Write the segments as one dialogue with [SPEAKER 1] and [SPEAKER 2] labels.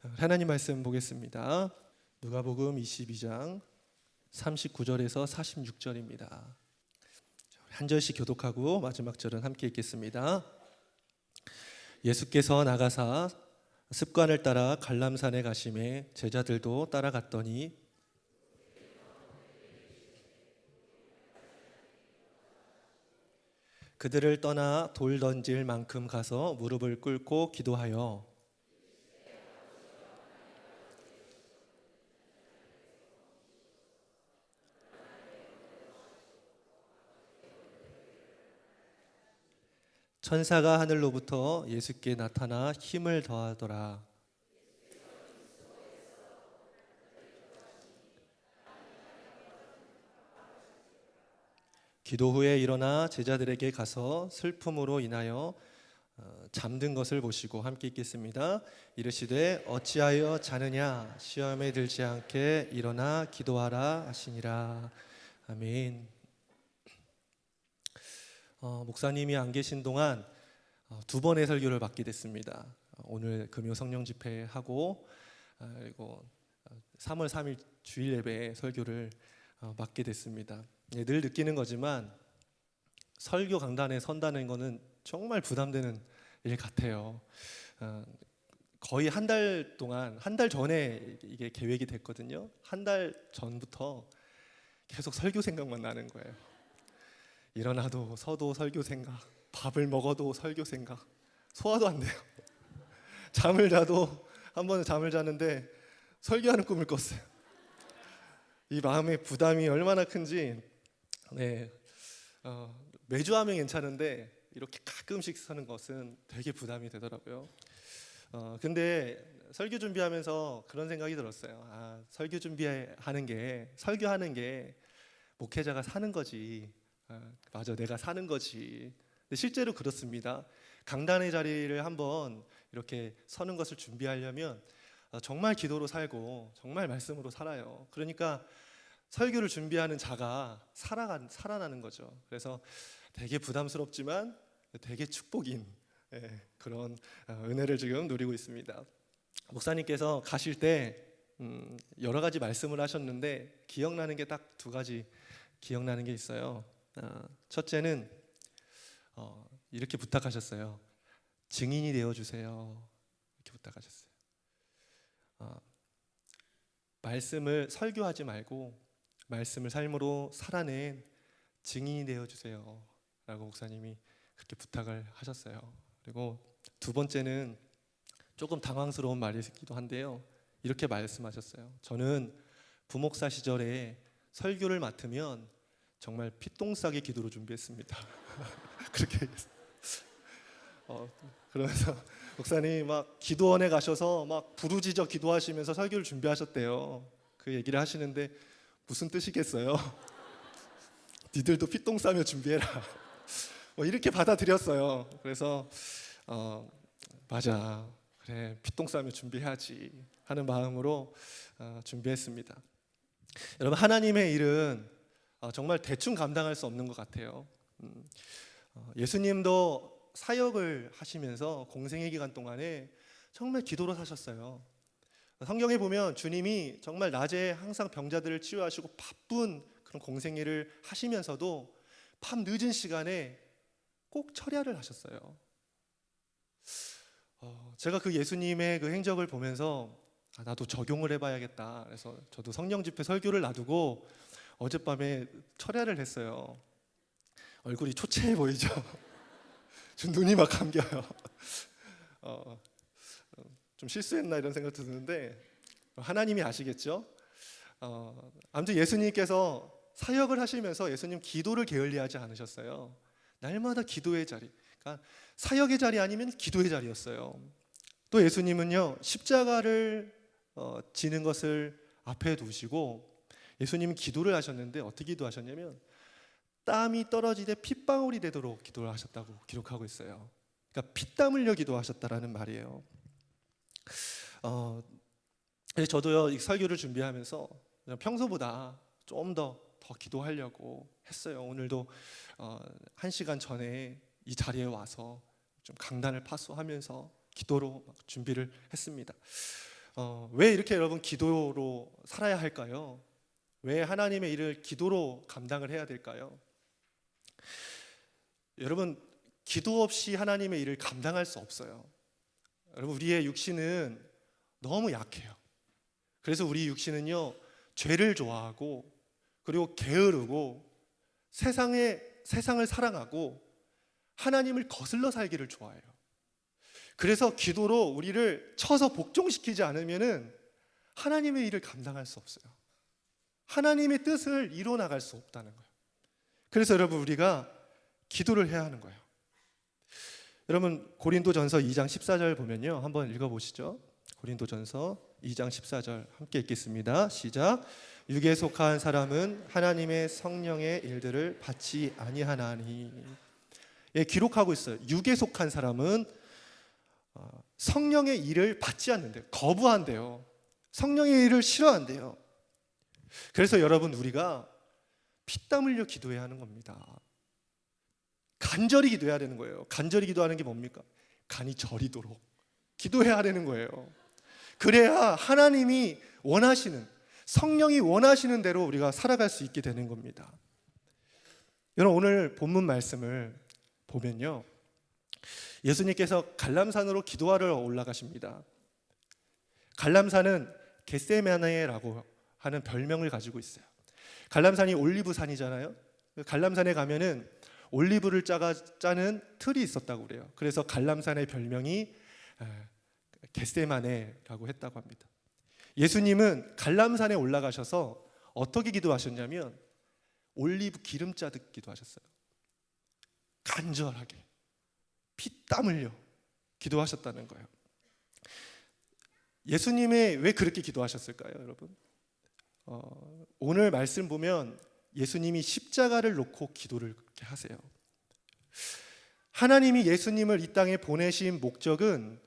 [SPEAKER 1] 하나님 말씀 보겠습니다. 누가복음 22장 39절에서 46절입니다. 한 절씩 교독하고 마지막 절은 함께 읽겠습니다. 예수께서 나가사 습관을 따라 갈람산에 가시매 제자들도 따라갔더니 그들을 떠나 돌 던질 만큼 가서 무릎을 꿇고 기도하여 천사가 하늘로부터 예수께 나타나 힘을 더하더라. 기도 후에 일어나 제자들에게 가서 슬픔으로 인하여 잠든 것을 보시고 함께 읽겠습니다. 이르시되 어찌하여 자느냐 시험에 들지 않게 일어나 기도하라 하시니라. 아멘. 목사님이 안 계신 동안 두 번의 설교를 맡게 됐습니다. 오늘 금요 성령 집회하고 그리고 3월 3일 주일 예배 설교를 맡게 됐습니다. 늘 느끼는 거지만 설교 강단에 선다는 거는 정말 부담되는 일 같아요. 거의 한 달 동안, 한 달 전에 이게 계획이 됐거든요. 한 달 전부터 계속 설교 생각만 나는 거예요. 일어나도 서도 설교 생각, 밥을 먹어도 설교 생각, 소화도 안 돼요. 잠을 자도 한 번은 잠을 자는데 설교하는 꿈을 꿨어요. 이 마음의 부담이 얼마나 큰지 매주 하면 괜찮은데 이렇게 가끔씩 서는 것은 되게 부담이 되더라고요. 근데 설교 준비하면서 그런 생각이 들었어요. 설교 준비하는 게, 설교하는 게 목회자가 사는 거지. 맞아, 내가 사는 거지. 근데 실제로 그렇습니다. 강단의 자리를 한번 이렇게 서는 것을 준비하려면 정말 기도로 살고 정말 말씀으로 살아요. 그러니까 설교를 준비하는 자가 살아나는 거죠. 그래서 되게 부담스럽지만 되게 축복인 그런 은혜를 지금 누리고 있습니다. 목사님께서 가실 때 여러 가지 말씀을 하셨는데 기억나는 게 딱 두 가지 기억나는 게 있어요. 첫째는 이렇게 부탁하셨어요. 증인이 되어주세요. 이렇게 부탁하셨어요. 말씀을 설교하지 말고 말씀을 삶으로 살아낸 증인이 되어주세요 라고 목사님이 그렇게 부탁을 하셨어요. 그리고 두 번째는 조금 당황스러운 말이기도 한데요, 이렇게 말씀하셨어요. 저는 부목사 시절에 설교를 맡으면 정말 피똥 싸게 기도로 준비했습니다. 그렇게 얘기했어요. 그러면서 목사님이 막 기도원에 가셔서 막 부르짖어 기도하시면서 설교를 준비하셨대요. 그 얘기를 하시는데 무슨 뜻이겠어요? 니들도 피똥 싸며 준비해라. 이렇게 받아들였어요. 그래서 맞아, 그래, 피똥 싸며 준비해야지 하는 마음으로 준비했습니다. 여러분, 하나님의 일은 정말 대충 감당할 수 없는 것 같아요. 예수님도 사역을 하시면서 공생의 기간 동안에 정말 기도로 사셨어요. 성경에 보면 주님이 정말 낮에 항상 병자들을 치유하시고 바쁜 그런 공생일을 하시면서도 밤 늦은 시간에 꼭 철야를 하셨어요. 제가 그 예수님의 그 행적을 보면서 나도 적용을 해봐야겠다. 그래서 저도 성령 집회 설교를 놔두고 어젯밤에 철야를 했어요. 얼굴이 초췌해 보이죠? 좀 눈이 막 감겨요. 좀 실수했나 이런 생각도 드는데 하나님이 아시겠죠? 아무튼 예수님께서 사역을 하시면서 예수님 기도를 게을리하지 않으셨어요. 날마다 기도의 자리, 그러니까 사역의 자리 아니면 기도의 자리였어요. 또 예수님은요, 십자가를 지는 것을 앞에 두시고 예수님은 기도를 하셨는데 어떻게 기도하셨냐면 땀이 떨어지되 핏방울이 되도록 기도를 하셨다고 기록하고 있어요. 그러니까 피땀 흘려 기도하셨다라는 말이에요. 저도요, 이 설교를 준비하면서 평소보다 좀 더 기도하려고 했어요. 오늘도 1시간 전에 이 자리에 와서 좀 강단을 파수하면서 기도로 준비를 했습니다. 왜 이렇게 여러분 기도로 살아야 할까요? 왜 하나님의 일을 기도로 감당을 해야 될까요? 여러분, 기도 없이 하나님의 일을 감당할 수 없어요. 여러분, 우리의 육신은 너무 약해요. 그래서 우리 육신은요, 죄를 좋아하고, 그리고 게으르고, 세상을 사랑하고, 하나님을 거슬러 살기를 좋아해요. 그래서 기도로 우리를 쳐서 복종시키지 않으면은 하나님의 일을 감당할 수 없어요. 하나님의 뜻을 이뤄 나갈 수 없다는 거예요. 그래서 여러분, 우리가 기도를 해야 하는 거예요. 여러분, 고린도전서 2장 14절 보면요, 한번 읽어보시죠. 고린도전서 2장 14절 함께 읽겠습니다. 시작. 육에 속한 사람은 하나님의 성령의 일들을 받지 아니하나니. 예, 기록하고 있어요. 육에 속한 사람은 성령의 일을 받지 않는데요, 거부한대요. 성령의 일을 싫어한대요. 그래서 여러분, 우리가 피땀 흘려 기도해야 하는 겁니다. 간절히 기도해야 되는 거예요. 간절히 기도하는 게 뭡니까? 간이 저리도록 기도해야 되는 거예요. 그래야 하나님이 원하시는, 성령이 원하시는 대로 우리가 살아갈 수 있게 되는 겁니다. 여러분, 오늘 본문 말씀을 보면요, 예수님께서 갈람산으로 기도하러 올라가십니다. 갈람산은 겟세마네라고 하는 별명을 가지고 있어요. 갈람산이 올리브산이잖아요. 갈람산에 가면은 올리브를 짜는 틀이 있었다고 그래요. 그래서 갈람산의 별명이 겟세마네라고 했다고 합니다. 예수님은 갈람산에 올라가셔서 어떻게 기도하셨냐면 올리브 기름 짜듯 기도하셨어요. 간절하게 피땀 흘려 기도하셨다는 거예요. 예수님이 왜 그렇게 기도하셨을까요, 여러분? 오늘 말씀 보면 예수님이 십자가를 놓고 기도를 그렇게 하세요. 하나님이 예수님을 이 땅에 보내신 목적은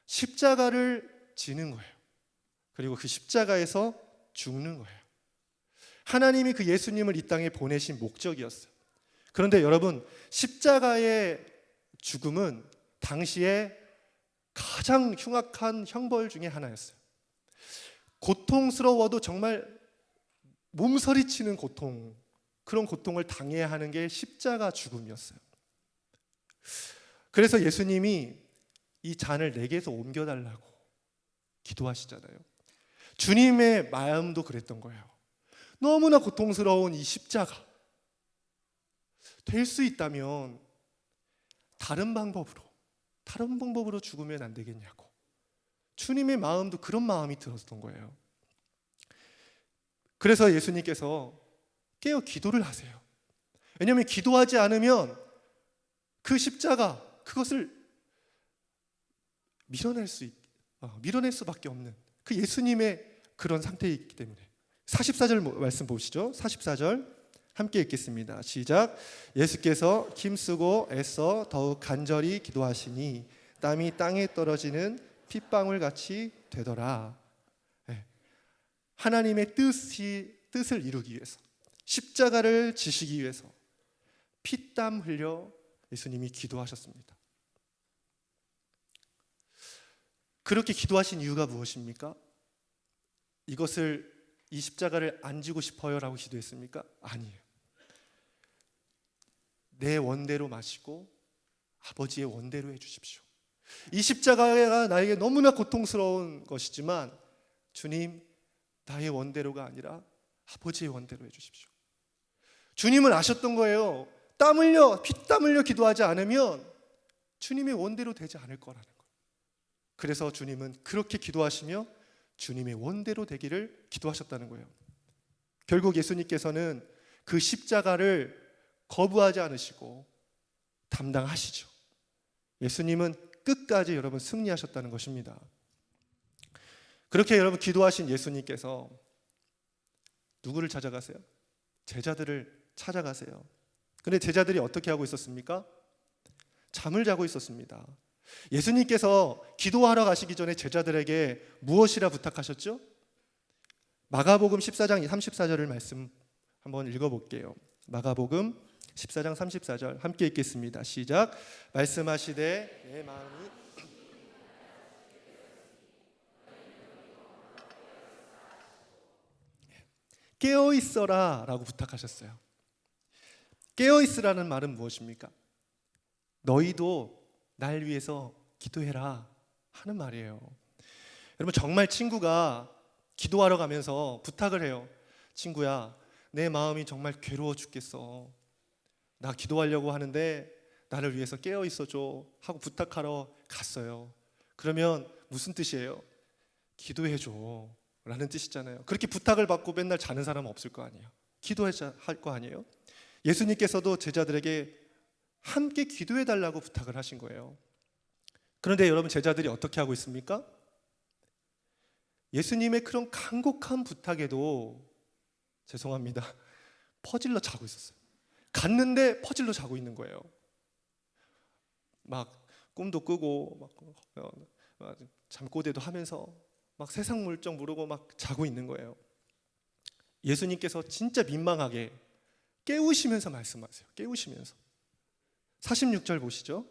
[SPEAKER 1] 십자가를 지는 거예요. 그리고 그 십자가에서 죽는 거예요. 하나님이 그 예수님을 이 땅에 보내신 목적이었어요. 그런데 여러분, 십자가의 죽음은 당시에 가장 흉악한 형벌 중에 하나였어요. 고통스러워도 정말 몸서리치는 고통, 그런 고통을 당해야 하는 게 십자가 죽음이었어요. 그래서 예수님이 이 잔을 내게서 옮겨달라고 기도하시잖아요. 주님의 마음도 그랬던 거예요. 너무나 고통스러운 이 십자가, 될 수 있다면 다른 방법으로 죽으면 안 되겠냐고. 주님의 마음도 그런 마음이 들었던 거예요. 그래서 예수님께서 깨어 기도를 하세요. 왜냐하면 기도하지 않으면 그 십자가, 그것을 밀어낼 수밖에 없는 그 예수님의 그런 상태이기 때문에. 44절 말씀 보시죠. 44절 함께 읽겠습니다. 시작. 예수께서 힘쓰고 애써 더욱 간절히 기도하시니 땀이 땅에 떨어지는 핏방울 같이 되더라. 하나님의 뜻을 이루기 위해서, 십자가를 지시기 위해서 피땀 흘려 예수님이 기도하셨습니다. 그렇게 기도하신 이유가 무엇입니까? 이 십자가를 안 지고 싶어요라고 기도했습니까? 아니에요. 내 원대로 마시고 아버지의 원대로 해주십시오. 이 십자가가 나에게 너무나 고통스러운 것이지만 주님, 나의 원대로가 아니라 아버지의 원대로 해주십시오. 주님은 아셨던 거예요. 피땀 흘려 기도하지 않으면 주님의 원대로 되지 않을 거라는 거예요. 그래서 주님은 그렇게 기도하시며 주님의 원대로 되기를 기도하셨다는 거예요. 결국 예수님께서는 그 십자가를 거부하지 않으시고 담당하시죠. 예수님은 끝까지 여러분 승리하셨다는 것입니다. 그렇게 여러분 기도하신 예수님께서 누구를 찾아가세요? 제자들을 찾아가세요. 그런데 제자들이 어떻게 하고 있었습니까? 잠을 자고 있었습니다. 예수님께서 기도하러 가시기 전에 제자들에게 무엇이라 부탁하셨죠? 마가복음 14장 34절을 말씀 한번 읽어볼게요. 마가복음 14장 34절 함께 읽겠습니다. 시작. 말씀하시되 내 마음이 깨어 있어라 라고 부탁하셨어요. 깨어 있으라는 말은 무엇입니까? 너희도 날 위해서 기도해라 하는 말이에요. 여러분, 정말 친구가 기도하러 가면서 부탁을 해요. 친구야, 내 마음이 정말 괴로워 죽겠어. 나 기도하려고 하는데 나를 위해서 깨어 있어줘 하고 부탁하러 갔어요. 그러면 무슨 뜻이에요? 기도해줘 라는 뜻이잖아요. 그렇게 부탁을 받고 맨날 자는 사람은 없을 거 아니에요. 기도해야 할 거 아니에요. 예수님께서도 제자들에게 함께 기도해 달라고 부탁을 하신 거예요. 그런데 여러분, 제자들이 어떻게 하고 있습니까? 예수님의 그런 간곡한 부탁에도 죄송합니다, 퍼질러 자고 있었어요. 갔는데 퍼질러 자고 있는 거예요. 막 꿈도 꾸고 막 잠꼬대도 하면서 막 세상 물정 모르고 막 자고 있는 거예요. 예수님께서 진짜 민망하게 깨우시면서 말씀하세요. 깨우시면서 46절 보시죠.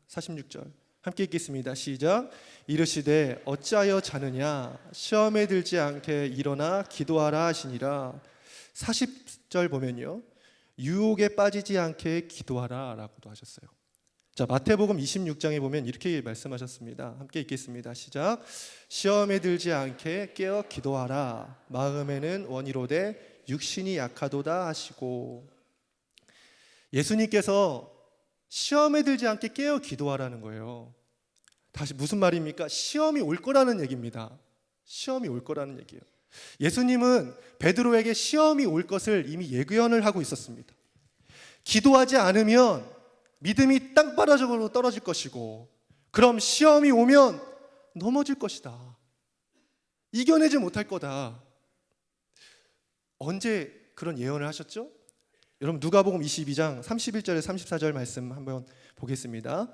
[SPEAKER 1] 46절 함께 읽겠습니다. 시작. 이르시되 어찌하여 자느냐, 시험에 들지 않게 일어나 기도하라 하시니라. 40절 보면요, 유혹에 빠지지 않게 기도하라 라고도 하셨어요. 자, 마태복음 26장에 보면 이렇게 말씀하셨습니다. 함께 읽겠습니다. 시작. 시험에 들지 않게 깨어 기도하라. 마음에는 원이로되 육신이 약하도다 하시고, 예수님께서 시험에 들지 않게 깨어 기도하라는 거예요. 다시 무슨 말입니까? 시험이 올 거라는 얘기입니다. 시험이 올 거라는 얘기예요. 예수님은 베드로에게 시험이 올 것을 이미 예견을 하고 있었습니다. 기도하지 않으면 믿음이 땅바닥으로 떨어질 것이고, 그럼 시험이 오면 넘어질 것이다. 이겨내지 못할 거다. 언제 그런 예언을 하셨죠? 여러분, 누가복음 22장 31절에 34절 말씀 한번 보겠습니다.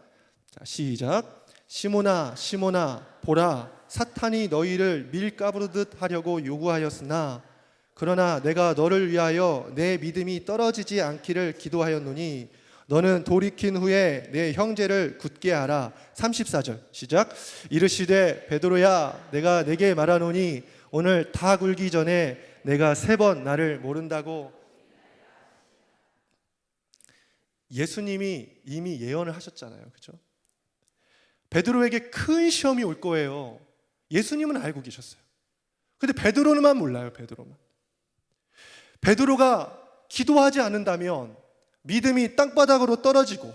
[SPEAKER 1] 자, 시작. 시몬아 시몬아 보라, 사탄이 너희를 밀가부르듯 하려고 요구하였으나 그러나 내가 너를 위하여 내 믿음이 떨어지지 않기를 기도하였노니 너는 돌이킨 후에 내 형제를 굳게 하라. 34절 시작. 이르시되 베드로야, 내가 내게 말하노니 오늘 다 굴기 전에 내가 3번 나를 모른다고. 예수님이 이미 예언을 하셨잖아요. 그렇죠? 베드로에게 큰 시험이 올 거예요. 예수님은 알고 계셨어요. 근데 베드로만 몰라요. 베드로가 기도하지 않는다면 믿음이 땅바닥으로 떨어지고,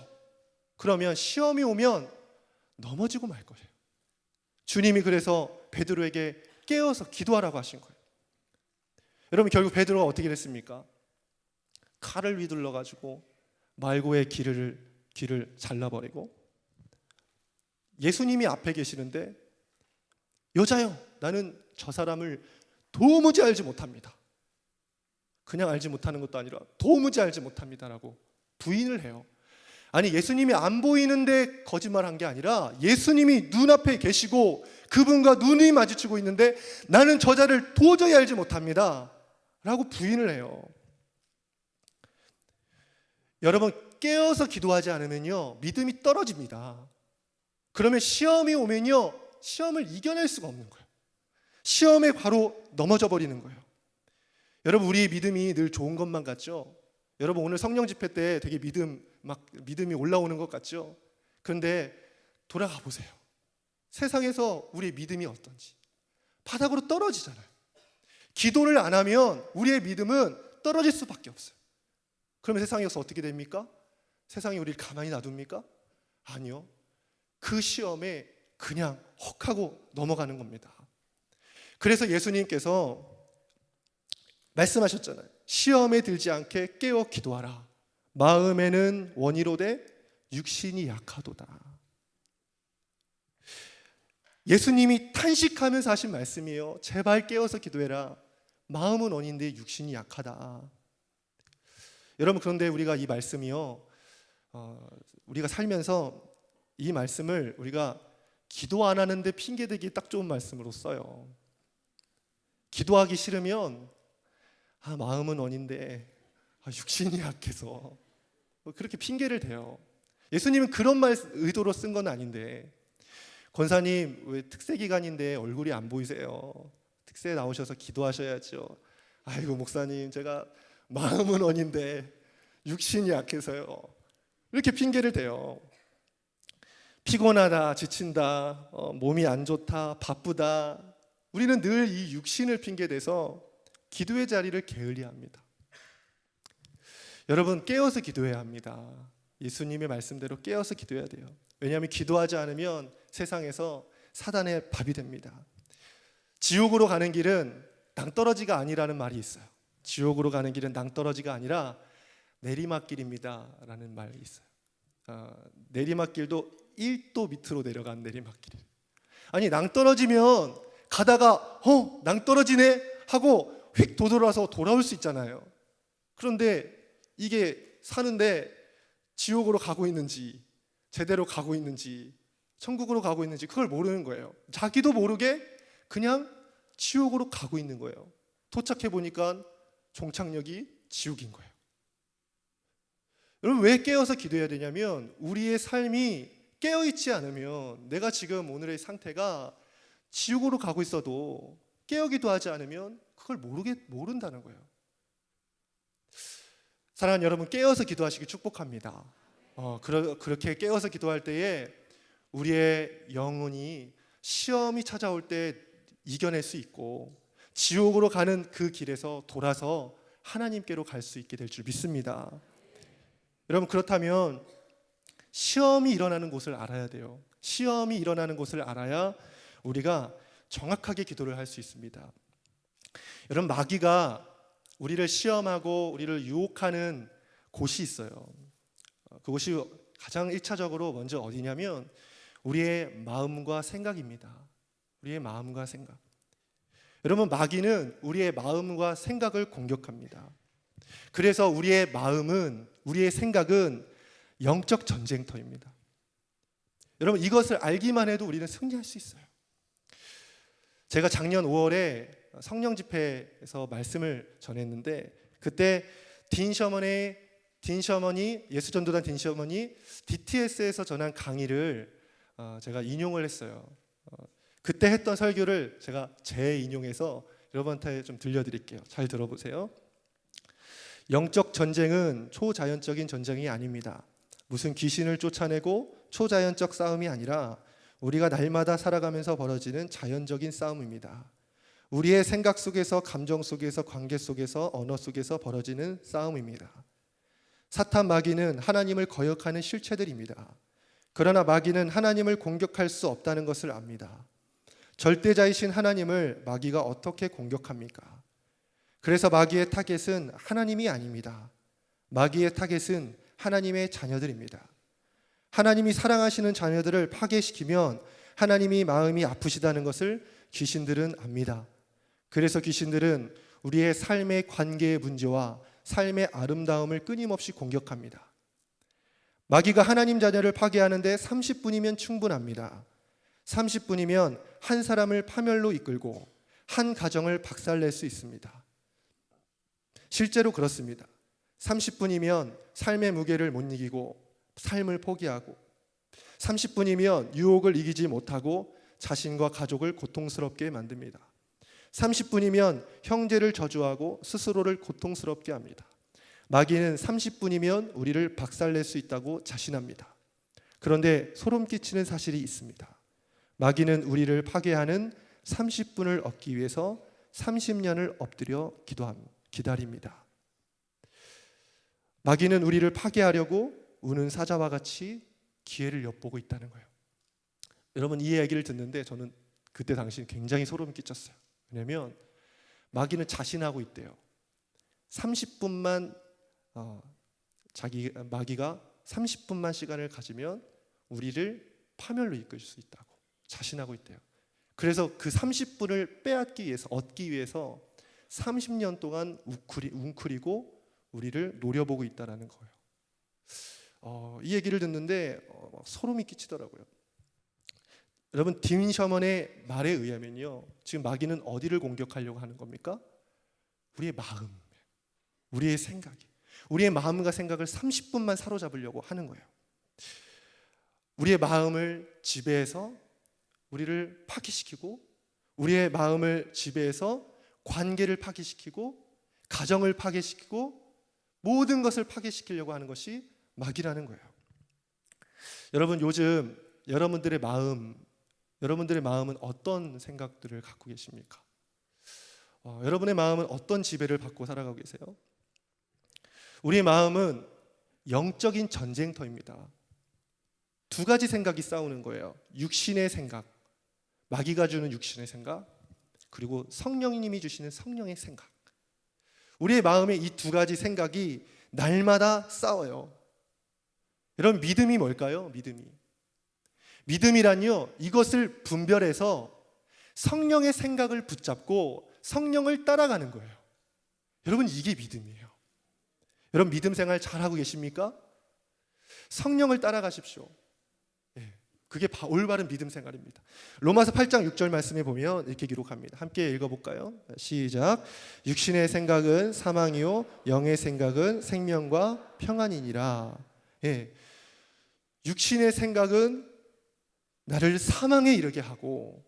[SPEAKER 1] 그러면 시험이 오면 넘어지고 말 거예요. 주님이 그래서 베드로에게 깨어서 기도하라고 하신 거예요. 여러분, 결국 베드로가 어떻게 됐습니까? 칼을 휘둘러 가지고 말고의 길을 잘라버리고, 예수님이 앞에 계시는데 여자여, 나는 저 사람을 도무지 알지 못합니다. 그냥 알지 못하는 것도 아니라 도무지 알지 못합니다라고 부인을 해요. 아니, 예수님이 안 보이는데 거짓말한 게 아니라 예수님이 눈앞에 계시고 그분과 눈이 마주치고 있는데 나는 저자를 도저히 알지 못합니다 라고 부인을 해요. 여러분, 깨어서 기도하지 않으면요, 믿음이 떨어집니다. 그러면 시험이 오면요, 시험을 이겨낼 수가 없는 거예요. 시험에 바로 넘어져 버리는 거예요. 여러분, 우리의 믿음이 늘 좋은 것만 같죠? 여러분, 오늘 성령 집회 때 되게 믿음이 올라오는 것 같죠? 그런데 돌아가 보세요. 세상에서 우리의 믿음이 어떤지. 바닥으로 떨어지잖아요. 기도를 안 하면 우리의 믿음은 떨어질 수밖에 없어요. 그러면 세상에서 어떻게 됩니까? 세상이 우리를 가만히 놔둡니까? 아니요. 그 시험에 그냥 헉하고 넘어가는 겁니다. 그래서 예수님께서 말씀하셨잖아요. 시험에 들지 않게 깨어 기도하라. 마음에는 원이로되 육신이 약하도다. 예수님이 탄식하면서 하신 말씀이에요. 제발 깨어서 기도해라. 마음은 원인데 육신이 약하다. 여러분, 그런데 우리가 이 말씀이요, 우리가 살면서 이 말씀을 우리가 기도 안 하는데 핑계대기 딱 좋은 말씀으로 써요. 기도하기 싫으면 마음은 원인데 육신이 약해서 그렇게 핑계를 대요. 예수님은 그런 말 의도로 쓴 건 아닌데, 권사님 왜 특세 기간인데 얼굴이 안 보이세요? 특세에 나오셔서 기도하셔야죠. 아이고 목사님, 제가 마음은 원인데 육신이 약해서요. 이렇게 핑계를 대요. 피곤하다, 지친다, 몸이 안 좋다, 바쁘다. 우리는 늘 이 육신을 핑계대서 기도의 자리를 게을리합니다. 여러분, 깨어서 기도해야 합니다. 예수님의 말씀대로 깨어서 기도해야 돼요. 왜냐하면 기도하지 않으면 세상에서 사단의 밥이 됩니다. 지옥으로 가는 길은 낭떠러지가 아니라는 말이 있어요. 지옥으로 가는 길은 낭떠러지가 아니라 내리막길입니다 라는 말이 있어요. 내리막길도 1도 밑으로 내려간 내리막길이에요. 아니, 낭떠러지면 가다가 낭떠러지네 하고 휙 도돌아서 돌아올 수 있잖아요. 그런데 이게 사는데 지옥으로 가고 있는지, 제대로 가고 있는지, 천국으로 가고 있는지 그걸 모르는 거예요. 자기도 모르게 그냥 지옥으로 가고 있는 거예요. 도착해 보니까 종착역이 지옥인 거예요. 여러분, 왜 깨어서 기도해야 되냐면 우리의 삶이 깨어있지 않으면, 내가 지금 오늘의 상태가 지옥으로 가고 있어도 깨어 기도하지 않으면 그걸 모른다는 거예요. 사랑하는 여러분, 깨어서 기도하시기 축복합니다. 그렇게 깨어서 기도할 때에 우리의 영혼이 시험이 찾아올 때 이겨낼 수 있고, 지옥으로 가는 그 길에서 돌아서 하나님께로 갈 수 있게 될 줄 믿습니다. 여러분, 그렇다면 시험이 일어나는 곳을 알아야 돼요. 시험이 일어나는 곳을 알아야 우리가 정확하게 기도를 할 수 있습니다. 여러분, 마귀가 우리를 시험하고 우리를 유혹하는 곳이 있어요. 그곳이 가장 1차적으로 먼저 어디냐면 우리의 마음과 생각입니다. 우리의 마음과 생각. 여러분, 마귀는 우리의 마음과 생각을 공격합니다. 그래서 우리의 마음은, 우리의 생각은 영적 전쟁터입니다. 여러분, 이것을 알기만 해도 우리는 승리할 수 있어요. 제가 작년 5월에 성령 집회에서 말씀을 전했는데, 그때 딘 셔먼이, 예수전도단 딘 셔먼이 DTS에서 전한 강의를 제가 인용을 했어요. 그때 했던 설교를 제가 재인용해서 여러분한테 좀 들려드릴게요. 잘 들어보세요. 영적 전쟁은 초자연적인 전쟁이 아닙니다. 무슨 귀신을 쫓아내고 초자연적 싸움이 아니라 우리가 날마다 살아가면서 벌어지는 자연적인 싸움입니다. 우리의 생각 속에서, 감정 속에서, 관계 속에서, 언어 속에서 벌어지는 싸움입니다. 사탄 마귀는 하나님을 거역하는 실체들입니다. 그러나 마귀는 하나님을 공격할 수 없다는 것을 압니다. 절대자이신 하나님을 마귀가 어떻게 공격합니까? 그래서 마귀의 타겟은 하나님이 아닙니다. 마귀의 타겟은 하나님의 자녀들입니다. 하나님이 사랑하시는 자녀들을 파괴시키면 하나님이 마음이 아프시다는 것을 귀신들은 압니다. 그래서 귀신들은 우리의 삶의 관계의 문제와 삶의 아름다움을 끊임없이 공격합니다. 마귀가 하나님 자녀를 파괴하는데 30분이면 충분합니다. 30분이면 한 사람을 파멸로 이끌고 한 가정을 박살낼 수 있습니다. 실제로 그렇습니다. 30분이면 삶의 무게를 못 이기고 삶을 포기하고, 30분이면 유혹을 이기지 못하고 자신과 가족을 고통스럽게 만듭니다. 30분이면 형제를 저주하고 스스로를 고통스럽게 합니다. 마귀는 30분이면 우리를 박살낼 수 있다고 자신합니다. 그런데 소름 끼치는 사실이 있습니다. 마귀는 우리를 파괴하는 30분을 얻기 위해서 30년을 엎드려 기다립니다. 마귀는 우리를 파괴하려고 우는 사자와 같이 기회를 엿보고 있다는 거예요. 여러분, 이 얘기를 듣는데 저는 그때 당시 굉장히 소름 끼쳤어요. 왜냐하면 마귀는 자신하고 있대요. 30분만 마귀가 30분만 시간을 가지면 우리를 파멸로 이끌 수 있다고 자신하고 있대요. 그래서 그 30분을 얻기 위해서 30년 동안 웅크리고 우리를 노려보고 있다는 거예요. 이 얘기를 듣는데 소름이 끼치더라고요. 여러분, 딘 셔먼의 말에 의하면요, 지금 마귀는 어디를 공격하려고 하는 겁니까? 우리의 마음, 우리의 생각이, 우리의 마음과 생각을 30분만 사로잡으려고 하는 거예요. 우리의 마음을 지배해서 우리를 파괴시키고, 우리의 마음을 지배해서 관계를 파괴시키고, 가정을 파괴시키고 모든 것을 파괴시키려고 하는 것이 마귀라는 거예요. 여러분, 요즘 여러분들의 마음은 어떤 생각들을 갖고 계십니까? 여러분의 마음은 어떤 지배를 받고 살아가고 계세요? 우리의 마음은 영적인 전쟁터입니다. 두 가지 생각이 싸우는 거예요. 육신의 생각, 마귀가 주는 육신의 생각, 그리고 성령님이 주시는 성령의 생각. 우리의 마음에 이 두 가지 생각이 날마다 싸워요. 여러분, 믿음이 뭘까요? 믿음이란요, 이것을 분별해서 성령의 생각을 붙잡고 성령을 따라가는 거예요. 여러분, 이게 믿음이에요. 여러분, 믿음 생활 잘하고 계십니까? 성령을 따라가십시오. 그게 올바른 믿음 생활입니다. 로마서 8장 6절 말씀에 보면 이렇게 기록합니다. 함께 읽어볼까요? 시작. 육신의 생각은 사망이요 영의 생각은 생명과 평안이니라. 육신의 생각은 나를 사망에 이르게 하고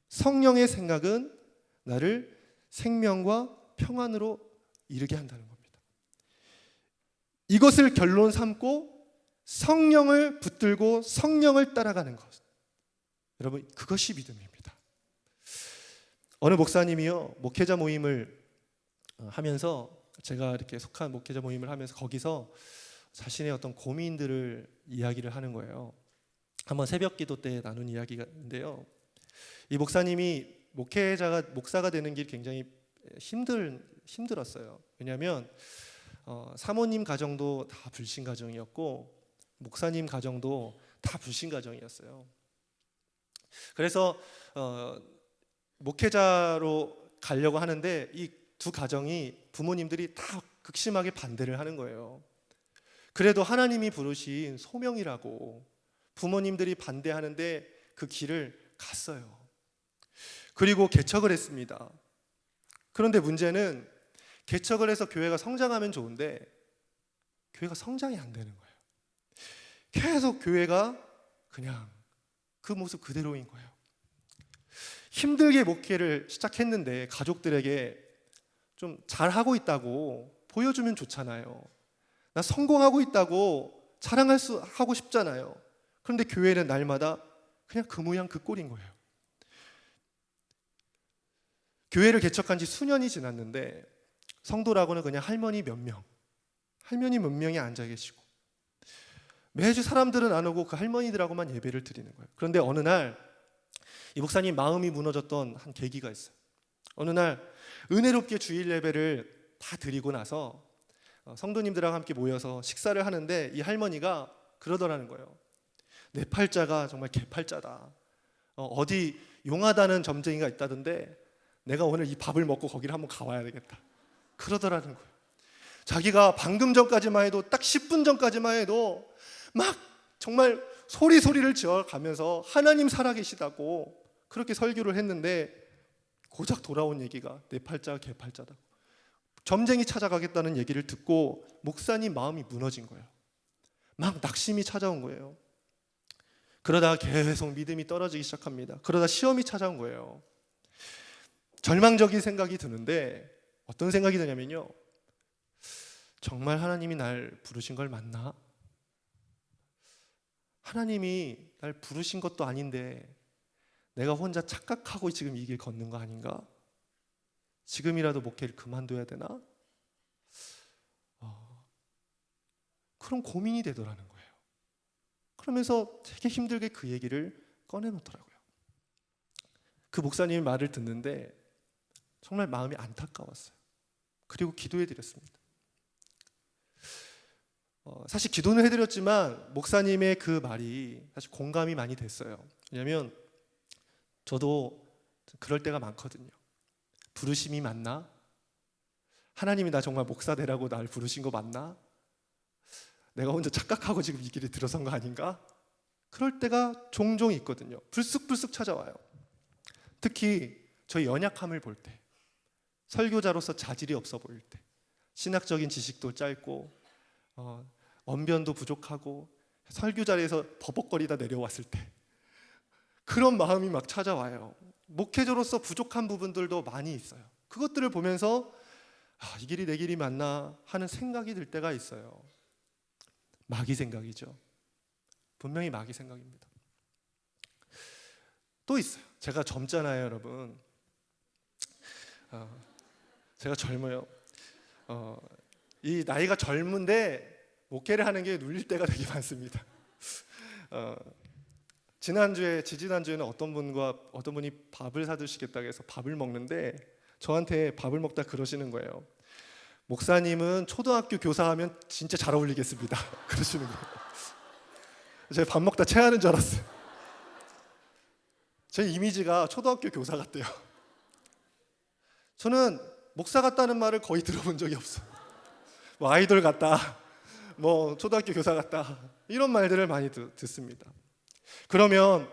[SPEAKER 1] 성령의 생각은 나를 생명과 평안으로 이르게 한다는 겁니다. 이것을 결론 삼고 성령을 붙들고 성령을 따라가는 것, 여러분, 그것이 믿음입니다. 어느 목사님이요, 목회자 모임을 하면서, 제가 이렇게 속한 목회자 모임을 하면서 거기서 자신의 어떤 고민들을 이야기를 하는 거예요. 한번 새벽 기도 때 나눈 이야기인데요, 이 목사님이 목사가 되는 길이 굉장히 힘들었어요. 왜냐하면 사모님 가정도 다 불신 가정이었고 목사님 가정도 다 불신 가정이었어요. 그래서 목회자로 가려고 하는데 이 두 가정이 부모님들이 다 극심하게 반대를 하는 거예요. 그래도 하나님이 부르신 소명이라고 부모님들이 반대하는데 그 길을 갔어요. 그리고 개척을 했습니다. 그런데 문제는 개척을 해서 교회가 성장하면 좋은데 교회가 성장이 안 되는 거예요. 계속 교회가 그냥 그 모습 그대로인 거예요. 힘들게 목회를 시작했는데 가족들에게 좀 잘하고 있다고 보여주면 좋잖아요. 나 성공하고 있다고 하고 싶잖아요. 그런데 교회는 날마다 그냥 그 모양 그 꼴인 거예요. 교회를 개척한 지 수년이 지났는데 성도라고는 그냥 할머니 몇 명이 앉아 계시고 매주 사람들은 안 오고 그 할머니들하고만 예배를 드리는 거예요. 그런데 어느 날 이 목사님 마음이 무너졌던 한 계기가 있어요. 어느 날 은혜롭게 주일 예배를 다 드리고 나서 성도님들하고 함께 모여서 식사를 하는데 이 할머니가 그러더라는 거예요. 내 팔자가 정말 개팔자다. 어디 용하다는 점쟁이가 있다던데 내가 오늘 이 밥을 먹고 거기를 한번 가봐야 되겠다. 그러더라는 거예요. 자기가 방금 전까지만 해도 딱 10분 전까지만 해도 막 정말 소리를 지어가면서 하나님 살아계시다고 그렇게 설교를 했는데 고작 돌아온 얘기가 내 팔자가 개팔자다. 점쟁이 찾아가겠다는 얘기를 듣고 목사님 마음이 무너진 거예요. 막 낙심이 찾아온 거예요. 그러다가 계속 믿음이 떨어지기 시작합니다. 그러다 시험이 찾아온 거예요. 절망적인 생각이 드는데 어떤 생각이 드냐면요, 정말 하나님이 날 부르신 걸 맞나? 하나님이 날 부르신 것도 아닌데 내가 혼자 착각하고 지금 이 길 걷는 거 아닌가? 지금이라도 목회를 그만둬야 되나? 그런 고민이 되더라는 거예요. 그러면서 되게 힘들게 그 얘기를 꺼내놓더라고요. 그 목사님의 말을 듣는데 정말 마음이 안타까웠어요. 그리고 기도해 드렸습니다. 사실 기도는 해드렸지만 목사님의 그 말이 사실 공감이 많이 됐어요. 왜냐하면 저도 그럴 때가 많거든요. 부르심이 맞나? 하나님이 나 정말 목사 되라고 날 부르신 거 맞나? 내가 혼자 착각하고 지금 이 길에 들어선 거 아닌가? 그럴 때가 종종 있거든요. 불쑥불쑥 찾아와요. 특히 저희 연약함을 볼 때, 설교자로서 자질이 없어 보일 때, 신학적인 지식도 짧고 언변도 부족하고 설교 자리에서 버벅거리다 내려왔을 때 그런 마음이 막 찾아와요. 목회자로서 부족한 부분들도 많이 있어요. 그것들을 보면서 이 길이 내 길이 맞나 하는 생각이 들 때가 있어요. 마귀 생각이죠. 분명히 마귀 생각입니다. 또 있어요. 제가 젊잖아요, 여러분. 제가 젊어요. 이 나이가 젊은데 목회를 하는 게 눌릴 때가 되게 많습니다. 지지난주에는 어떤 분이 밥을 사주시겠다고 해서 밥을 먹는데 저한테 밥을 먹다 그러시는 거예요. 목사님은 초등학교 교사하면 진짜 잘 어울리겠습니다. 그러시는 거예요. 제가 밥 먹다 체하는 줄 알았어요. 제 이미지가 초등학교 교사 같대요. 저는 목사 같다는 말을 거의 들어본 적이 없어요. 뭐 아이돌 같다, 뭐 초등학교 교사 같다, 이런 말들을 많이 듣습니다. 그러면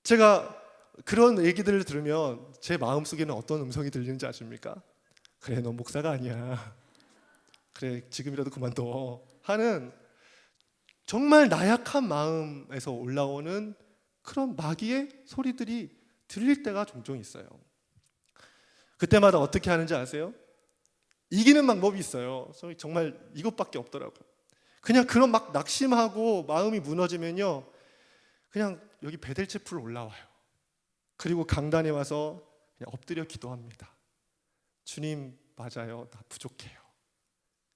[SPEAKER 1] 제가 그런 얘기들을 들으면 제 마음속에는 어떤 음성이 들리는지 아십니까? 그래, 너 목사가 아니야. 그래, 지금이라도 그만둬 하는 정말 나약한 마음에서 올라오는 그런 마귀의 소리들이 들릴 때가 종종 있어요. 그때마다 어떻게 하는지 아세요? 이기는 방법이 있어요. 정말 이것밖에 없더라고요. 그냥 그런 막 낙심하고 마음이 무너지면요, 그냥 여기 베델체풀 올라와요. 그리고 강단에 와서 그냥 엎드려 기도합니다. 주님, 맞아요, 나 부족해요.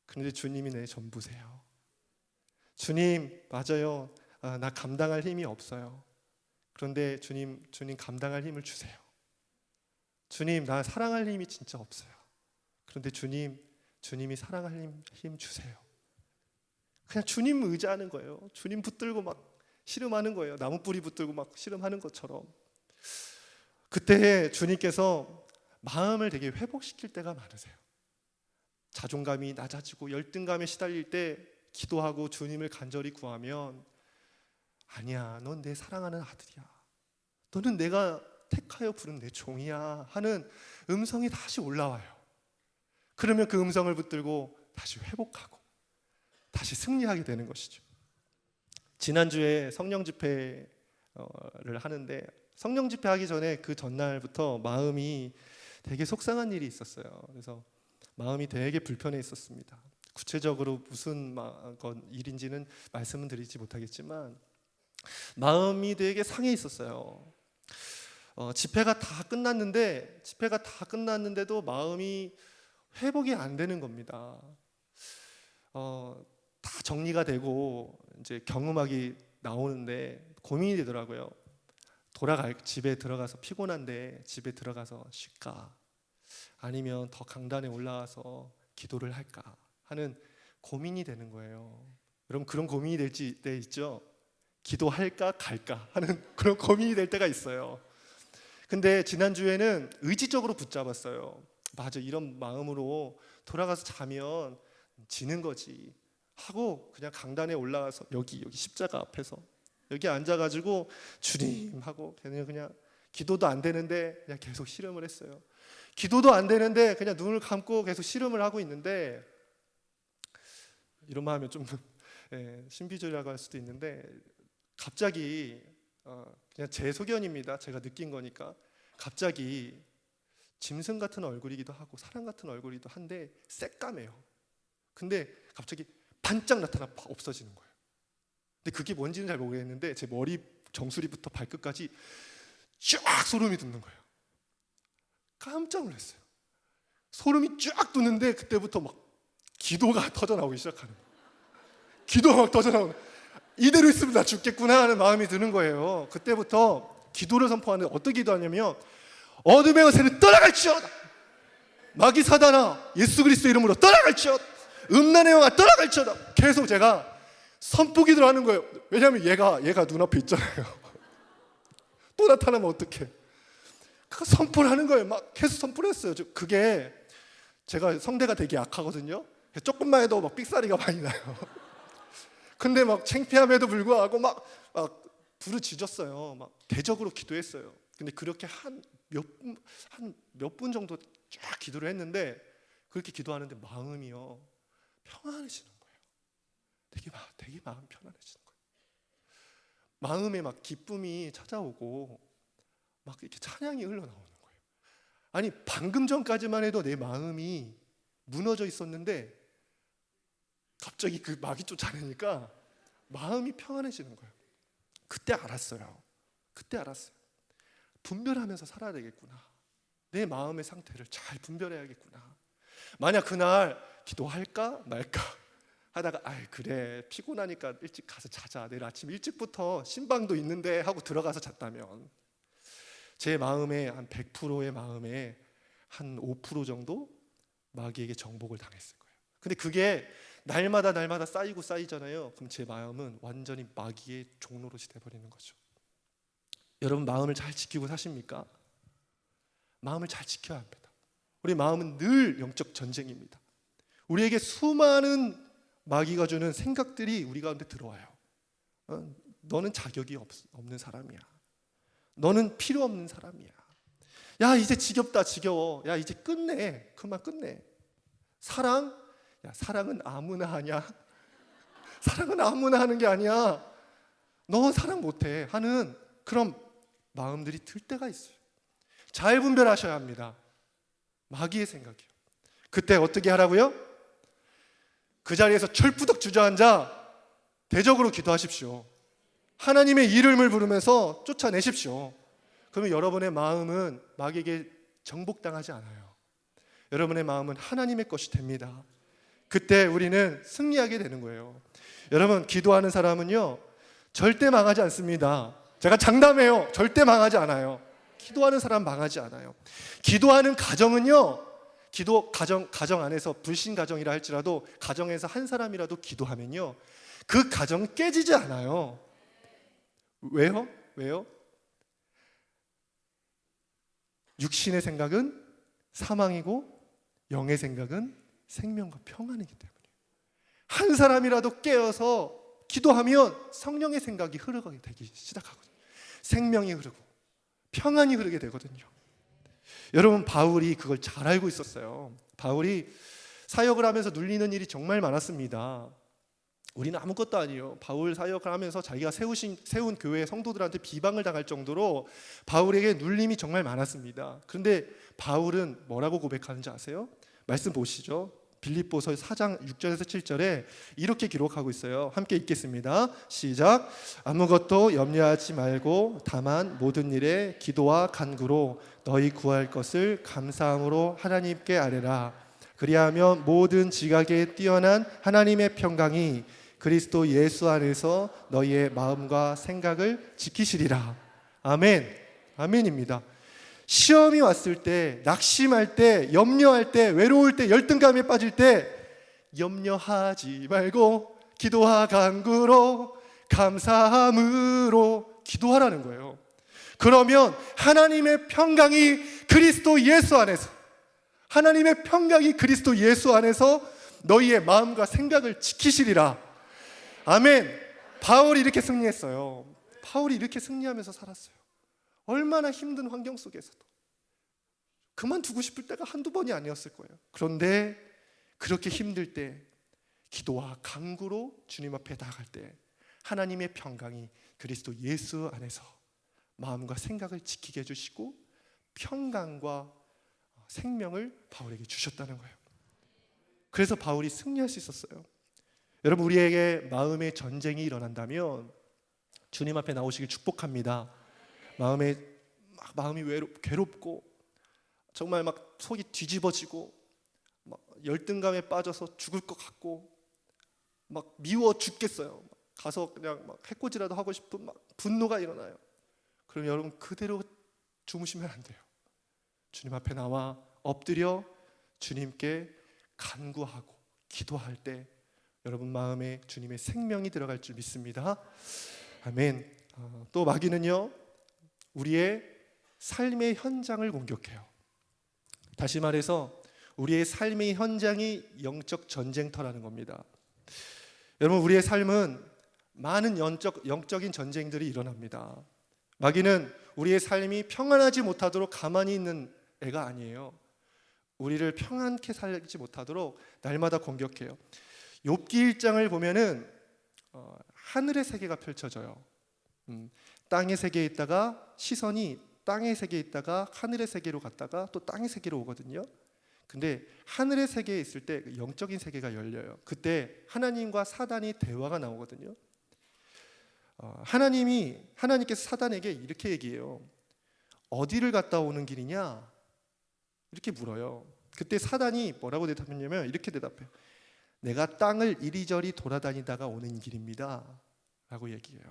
[SPEAKER 1] 그런데 주님이 내 전부세요. 주님, 맞아요, 나 감당할 힘이 없어요. 그런데 주님 감당할 힘을 주세요. 주님, 나 사랑할 힘이 진짜 없어요. 그런데 주님이 사랑할 힘 주세요. 그냥 주님 의지하는 거예요. 주님 붙들고 막 씨름하는 거예요. 나무 뿌리 붙들고 막 씨름하는 것처럼. 그때 주님께서 마음을 되게 회복시킬 때가 많으세요. 자존감이 낮아지고 열등감에 시달릴 때 기도하고 주님을 간절히 구하면, 아니야, 넌 내 사랑하는 아들이야, 너는 내가 택하여 부른 내 종이야 하는 음성이 다시 올라와요. 그러면 그 음성을 붙들고 다시 회복하고 다시 승리하게 되는 것이죠. 지난주에 성령 집회를 하는데, 성령 집회 하기 전에 그 전날부터 마음이 되게 속상한 일이 있었어요. 그래서 마음이 되게 불편해 있었습니다. 구체적으로 무슨 일인지는 말씀은 드리지 못하겠지만 마음이 되게 상해 있었어요. 집회가 다 끝났는데도 마음이 회복이 안 되는 겁니다. 다 정리가 되고 이제 경음악이 나오는데 고민이 되더라고요. 집에 들어가서 피곤한데 집에 들어가서 쉴까, 아니면 더 강단에 올라와서 기도를 할까 하는 고민이 되는 거예요. 여러분, 그런 고민이 될 때 있죠? 기도할까 갈까 하는 그런 고민이 될 때가 있어요. 근데 지난주에는 의지적으로 붙잡았어요. 맞아, 이런 마음으로 돌아가서 자면 지는 거지 하고 그냥 강단에 올라가서 여기 십자가 앞에서 여기 앉아가지고 주님 하고 그냥 기도도 안 되는데 그냥 계속 씨름을 했어요. 기도도 안 되는데 그냥 눈을 감고 계속 씨름을 하고 있는데, 이런 말 하면 좀 신비주의라고 할 수도 있는데, 갑자기 그냥 제 소견입니다. 제가 느낀 거니까 갑자기 짐승 같은 얼굴이기도 하고 사람 같은 얼굴이기도 한데 새까매요. 근데 갑자기 반짝 나타나 없어지는 거예요. 근데 그게 뭔지는 잘 모르겠는데 제 머리 정수리부터 발끝까지 쫙 소름이 돋는 거예요. 깜짝 놀랐어요. 소름이 쫙 돋는데 그때부터 막 기도가 터져나오기 시작하는 거예요. 기도가 막 터져나오는 거예요. 이대로 있으면 나 죽겠구나 하는 마음이 드는 거예요. 그때부터 기도를 선포하는데 어떻게 기도하냐면, 어둠의 거세는 떠나갈지어다, 마귀 사단아 예수 그리스도 이름으로 떠나갈지어다, 음란의 영아 떠나갈지어다, 계속 제가 선포 기도를 하는 거예요. 왜냐하면 얘가 눈앞에 있잖아요. 또 나타나면 어떡해. 그 선포를 하는 거예요. 막 계속 선포를 했어요. 그게 제가 성대가 되게 약하거든요. 조금만 해도 막 삑사리가 많이 나요. 근데 막 창피함에도 불구하고 막 부르짖었어요. 막 대적으로 기도했어요. 근데 그렇게 한 몇 분 정도 쫙 기도를 했는데, 그렇게 기도하는데 마음이요 평안해지는 거예요. 되게 마음 편안해지는 거예요. 마음에 막 기쁨이 찾아오고 막 이렇게 찬양이 흘러나오는 거예요. 아니, 방금 전까지만 해도 내 마음이 무너져 있었는데 갑자기 그 마귀 쫓아내니까 마음이 평안해지는 거예요. 그때 알았어요. 분별하면서 살아야 되겠구나. 내 마음의 상태를 잘 분별해야겠구나. 만약 그날 기도할까 말까 하다가 그래 피곤하니까 일찍 가서 자자, 내일 아침 일찍부터 신방도 있는데 하고 들어가서 잤다면 제 마음의 한 100%의 마음에 한 5% 정도 마귀에게 정복을 당했을 거예요. 근데 그게 날마다 쌓이잖아요. 그럼 제 마음은 완전히 마귀의 종노릇이 돼버리는 거죠. 여러분 마음을 잘 지키고 사십니까? 마음을 잘 지켜야 합니다. 우리 마음은 늘 영적 전쟁입니다. 우리에게 수많은 마귀가 주는 생각들이 우리 가운데 들어와요. 너는 자격이 없는 사람이야. 너는 필요 없는 사람이야. 야 이제 지겹다 지겨워. 야 이제 끝내. 그만 끝내. 사랑은 아무나 하냐? 사랑은 아무나 하는 게 아니야. 너 사랑 못해 하는 그런 마음들이 들 때가 있어요. 잘 분별하셔야 합니다. 마귀의 생각이요. 그때 어떻게 하라고요? 그 자리에서 철푸덕 주저앉아 대적으로 기도하십시오. 하나님의 이름을 부르면서 쫓아내십시오. 그러면 여러분의 마음은 마귀에게 정복당하지 않아요. 여러분의 마음은 하나님의 것이 됩니다. 그때 우리는 승리하게 되는 거예요. 여러분 기도하는 사람은요 절대 망하지 않습니다. 제가 장담해요. 절대 망하지 않아요. 기도하는 사람 망하지 않아요. 기도하는 가정은요 가정 안에서 불신 가정이라 할지라도 가정에서 한 사람이라도 기도하면요 그 가정은 깨지지 않아요. 왜요? 육신의 생각은 사망이고 영의 생각은 생명과 평안이기 때문이에요. 한 사람이라도 깨어서 기도하면 성령의 생각이 흐르게 되기 시작하거든요. 생명이 흐르고 평안이 흐르게 되거든요. 여러분 바울이 그걸 잘 알고 있었어요. 바울이 사역을 하면서 눌리는 일이 정말 많았습니다. 우리는 아무것도 아니에요. 바울 사역을 하면서 자기가 세운 교회 성도들한테 비방을 당할 정도로 바울에게 눌림이 정말 많았습니다. 그런데 바울은 뭐라고 고백하는지 아세요? 말씀 보시죠. 빌립보서 4장 6절에서 7절에 이렇게 기록하고 있어요. 함께 읽겠습니다. 시작. 아무것도 염려하지 말고 다만 모든 일에 기도와 간구로 너희 구할 것을 감사함으로 하나님께 아뢰라. 그리하면 모든 지각에 뛰어난 하나님의 평강이 그리스도 예수 안에서 너희의 마음과 생각을 지키시리라. 아멘. 아멘입니다. 시험이 왔을 때, 낙심할 때, 염려할 때, 외로울 때, 열등감에 빠질 때 염려하지 말고 기도와 간구로 감사함으로 기도하라는 거예요. 그러면 하나님의 평강이 그리스도 예수 안에서 하나님의 평강이 그리스도 예수 안에서 너희의 마음과 생각을 지키시리라. 아멘. 바울이 이렇게 승리했어요. 바울이 이렇게 승리하면서 살았어요. 얼마나 힘든 환경 속에서도 그만두고 싶을 때가 한두 번이 아니었을 거예요. 그런데 그렇게 힘들 때 기도와 간구로 주님 앞에 나아갈 때 하나님의 평강이 그리스도 예수 안에서 마음과 생각을 지키게 해주시고 평강과 생명을 바울에게 주셨다는 거예요. 그래서 바울이 승리할 수 있었어요. 여러분 우리에게 마음의 전쟁이 일어난다면 주님 앞에 나오시길 축복합니다. 마음이 괴롭고 정말 막 속이 뒤집어지고 막 열등감에 빠져서 죽을 것 같고 막 미워 죽겠어요. 가서 그냥 막 해코지라도 하고 싶은 막 분노가 일어나요. 그럼 여러분 그대로 주무시면 안 돼요. 주님 앞에 나와 엎드려 주님께 간구하고 기도할 때 여러분 마음에 주님의 생명이 들어갈 줄 믿습니다. 아멘. 또 마귀는요 우리의 삶의 현장을 공격해요. 다시 말해서 우리의 삶의 현장이 영적 전쟁터라는 겁니다. 여러분 우리의 삶은 많은 영적인 전쟁들이 일어납니다. 마귀는 우리의 삶이 평안하지 못하도록 가만히 있는 애가 아니에요. 우리를 평안케 살지 못하도록 날마다 공격해요. 욥기 1장을 보면은 하늘의 세계가 펼쳐져요. 땅의 세계에 있다가 시선이 땅의 세계에 있다가 하늘의 세계로 갔다가 또 땅의 세계로 오거든요. 근데 하늘의 세계에 있을 때 영적인 세계가 열려요. 그때 하나님과 사단이 대화가 나오거든요. 하나님께서 사단에게 이렇게 얘기해요. 어디를 갔다 오는 길이냐? 이렇게 물어요. 그때 사단이 뭐라고 대답했냐면 이렇게 대답해요. 내가 땅을 이리저리 돌아다니다가 오는 길입니다 라고 얘기해요.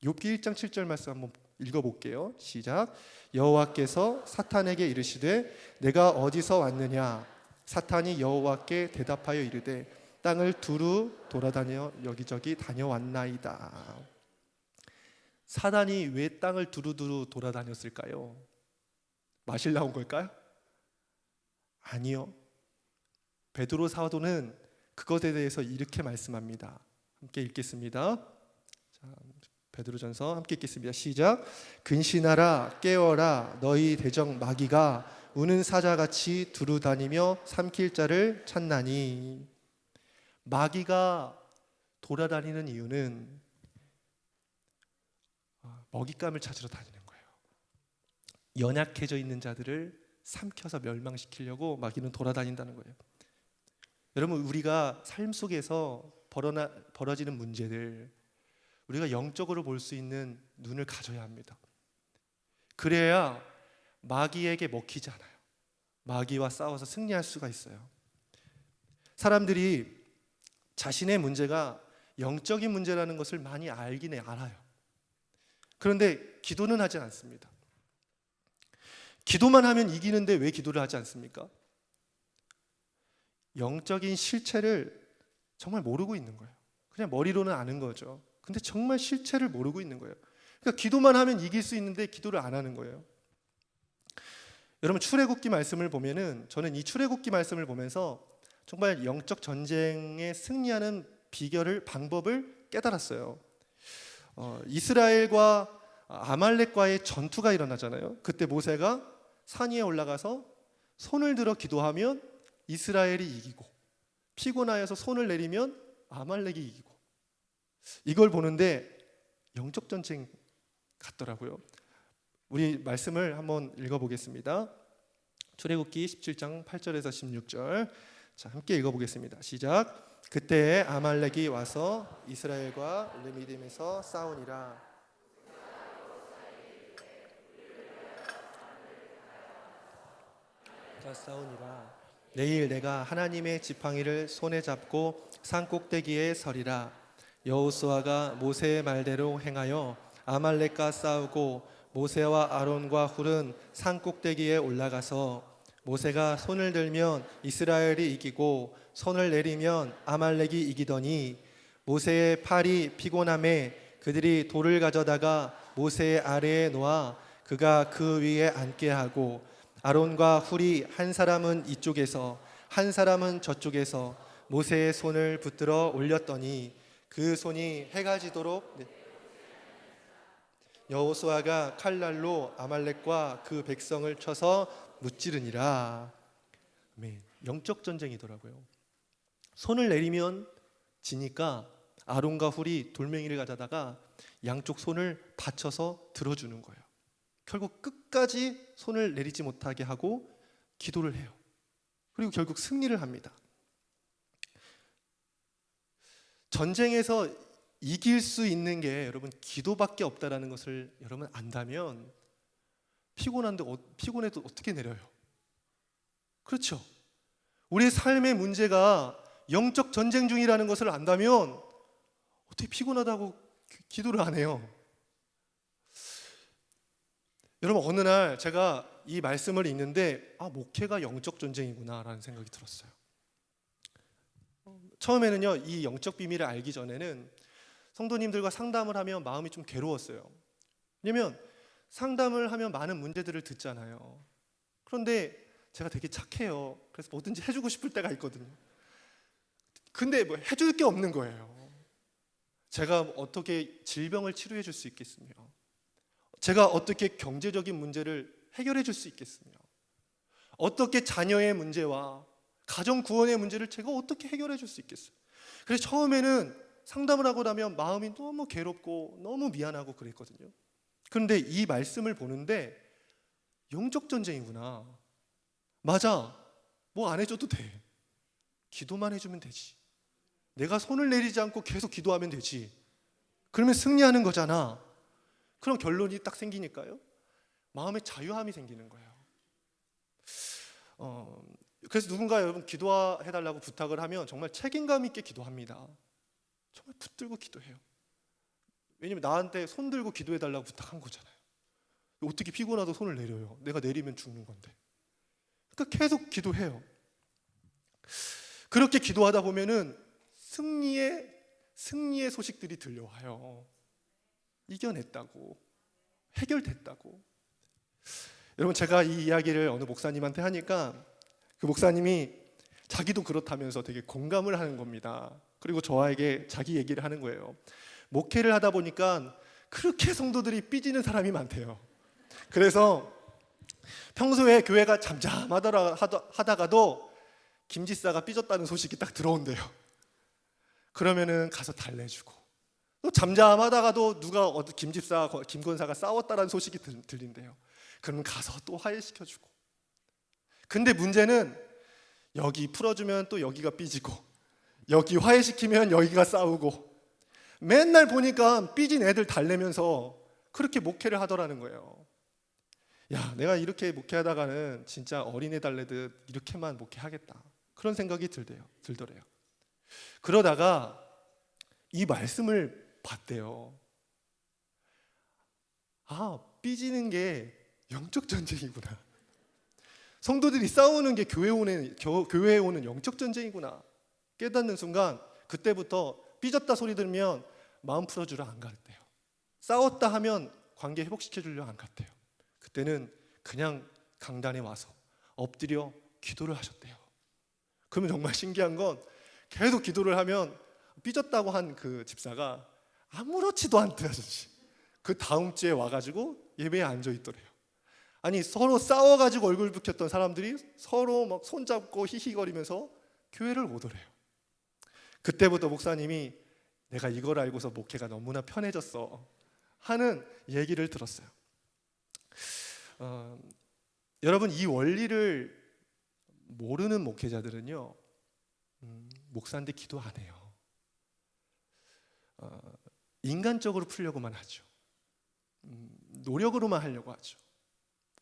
[SPEAKER 1] 욥기 1장 7절 말씀 한번 읽어볼게요. 시작. 여호와께서 사탄에게 이르시되 내가 어디서 왔느냐? 사탄이 여호와께 대답하여 이르되 땅을 두루 돌아다녀 여기저기 다녀왔나이다. 사단이 왜 땅을 두루두루 돌아다녔을까요? 마실 나온 걸까요? 아니요. 베드로 사도는 그것에 대해서 이렇게 말씀합니다. 함께 읽겠습니다. 자, 베드로전서 함께 읽겠습니다. 시작. 근신하라 깨어라 너희 대적 마귀가 우는 사자같이 두루다니며 삼킬 자를 찾나니. 마귀가 돌아다니는 이유는 먹잇감을 찾으러 다니는 거예요. 연약해져 있는 자들을 삼켜서 멸망시키려고 마귀는 돌아다닌다는 거예요. 여러분, 우리가 삶 속에서 벌어지는 문제들, 우리가 영적으로 볼 수 있는 눈을 가져야 합니다. 그래야 마귀에게 먹히지 않아요. 마귀와 싸워서 승리할 수가 있어요. 사람들이 자신의 문제가 영적인 문제라는 것을 많이 알긴 알아요. 그런데 기도는 하지 않습니다. 기도만 하면 이기는데 왜 기도를 하지 않습니까? 영적인 실체를 정말 모르고 있는 거예요. 그냥 머리로는 아는 거죠. 근데 정말 실체를 모르고 있는 거예요. 그러니까 기도만 하면 이길 수 있는데 기도를 안 하는 거예요. 여러분, 출애굽기 말씀을 보면은, 저는 이 출애굽기 말씀을 보면서 정말 영적 전쟁에 승리하는 방법을 깨달았어요. 이스라엘과 아말렉과의 전투가 일어나잖아요. 그때 모세가 산 위에 올라가서 손을 들어 기도하면 이스라엘이 이기고, 피곤하여서 손을 내리면 아말렉이 이기고, 이걸 보는데 영적 전쟁 같더라고요. 우리 말씀을 한번 읽어보겠습니다. 출애굽기 17장 8절에서 16절. 자, 함께 읽어보겠습니다. 시작. 그때 아말렉이 와서 이스라엘과 르미딤에서 싸우니라. 내일 내가 하나님의 지팡이를 손에 잡고 산 꼭대기에 서리라. 여호수아가 모세의 말대로 행하여 아말렉과 싸우고 모세와 아론과 훌은 산 꼭대기에 올라가서 모세가 손을 들면 이스라엘이 이기고 손을 내리면 아말렉이 이기더니 모세의 팔이 피곤함에 그들이 돌을 가져다가 모세의 아래에 놓아 그가 그 위에 앉게 하고 아론과 훌이 한 사람은 이쪽에서 한 사람은 저쪽에서 모세의 손을 붙들어 올렸더니 그 손이 해가 지도록 여호수아가 칼날로 아말렉과 그 백성을 쳐서 무찌르니라. 아멘. 영적 전쟁이더라고요. 손을 내리면 지니까 아론과 훌이 돌멩이를 가져다가 양쪽 손을 받쳐서 들어주는 거예요. 결국 끝까지 손을 내리지 못하게 하고 기도를 해요. 그리고 결국 승리를 합니다. 전쟁에서 이길 수 있는 게 여러분 기도밖에 없다라는 것을 여러분 안다면 피곤해도 어떻게 내려요? 그렇죠? 우리의 삶의 문제가 영적 전쟁 중이라는 것을 안다면 어떻게 피곤하다고 기도를 안 해요? 여러분, 어느 날 제가 이 말씀을 읽는데 목회가 영적 전쟁이구나 라는 생각이 들었어요. 처음에는요, 이 영적 비밀을 알기 전에는 성도님들과 상담을 하면 마음이 좀 괴로웠어요. 왜냐면 상담을 하면 많은 문제들을 듣잖아요. 그런데 제가 되게 착해요. 그래서 뭐든지 해주고 싶을 때가 있거든요. 근데 뭐 해줄 게 없는 거예요. 제가 어떻게 질병을 치료해 줄 수 있겠으며, 제가 어떻게 경제적인 문제를 해결해 줄 수 있겠으며, 어떻게 자녀의 문제와 가정 구원의 문제를 제가 어떻게 해결해 줄 수 있겠어요. 그래서 처음에는 상담을 하고 나면 마음이 너무 괴롭고 너무 미안하고 그랬거든요. 그런데 이 말씀을 보는데 영적 전쟁이구나. 맞아. 뭐 안 해줘도 돼. 기도만 해주면 되지. 내가 손을 내리지 않고 계속 기도하면 되지. 그러면 승리하는 거잖아. 그럼 결론이 딱 생기니까요, 마음의 자유함이 생기는 거예요. 그래서 누군가 여러분 기도해달라고 부탁을 하면 정말 책임감 있게 기도합니다. 정말 붙들고 기도해요. 왜냐면 나한테 손 들고 기도해달라고 부탁한 거잖아요. 어떻게 피곤하도 손을 내려요? 내가 내리면 죽는 건데. 그러니까 계속 기도해요. 그렇게 기도하다 보면은 승리의 소식들이 들려와요. 이겨냈다고, 해결됐다고. 여러분, 제가 이 이야기를 어느 목사님한테 하니까 그 목사님이 자기도 그렇다면서 되게 공감을 하는 겁니다. 그리고 저에게 자기 얘기를 하는 거예요. 목회를 하다 보니까 그렇게 성도들이 삐지는 사람이 많대요. 그래서 평소에 교회가 잠잠하다가도 김지사가 삐졌다는 소식이 딱 들어온대요. 그러면은 가서 달래주고, 또 잠잠하다가도 누가 김집사, 김권사가 싸웠다는 소식이 들린대요. 그러면 가서 또 화해시켜주고. 근데 문제는 여기 풀어주면 또 여기가 삐지고, 여기 화해시키면 여기가 싸우고, 맨날 보니까 삐진 애들 달래면서 그렇게 목회를 하더라는 거예요. 야, 내가 이렇게 목회하다가는 진짜 어린애 달래듯 이렇게만 목회하겠다, 그런 생각이 들더래요. 그러다가 이 말씀을 봤대요. 아, 삐지는 게 영적 전쟁이구나. 성도들이 싸우는 게 교회에 오는 영적 전쟁이구나 깨닫는 순간, 그때부터 삐졌다 소리 들으면 마음 풀어주러 안 갔대요. 싸웠다 하면 관계 회복시켜주려 안 갔대요. 그때는 그냥 강단에 와서 엎드려 기도를 하셨대요. 그러면 정말 신기한 건, 계속 기도를 하면 삐졌다고 한 그 집사가 아무렇지도 않듯이 그 다음 주에 와가지고 예배에 앉아 있더래요. 아니, 서로 싸워가지고 얼굴 붉혔던 사람들이 서로 막 손잡고 히히거리면서 교회를 오더래요. 그때부터 목사님이 내가 이걸 알고서 목회가 너무나 편해졌어 하는 얘기를 들었어요. 여러분, 이 원리를 모르는 목회자들은요, 목사인데 기도 안 해요. 인간적으로 풀려고만 하죠. 노력으로만 하려고 하죠.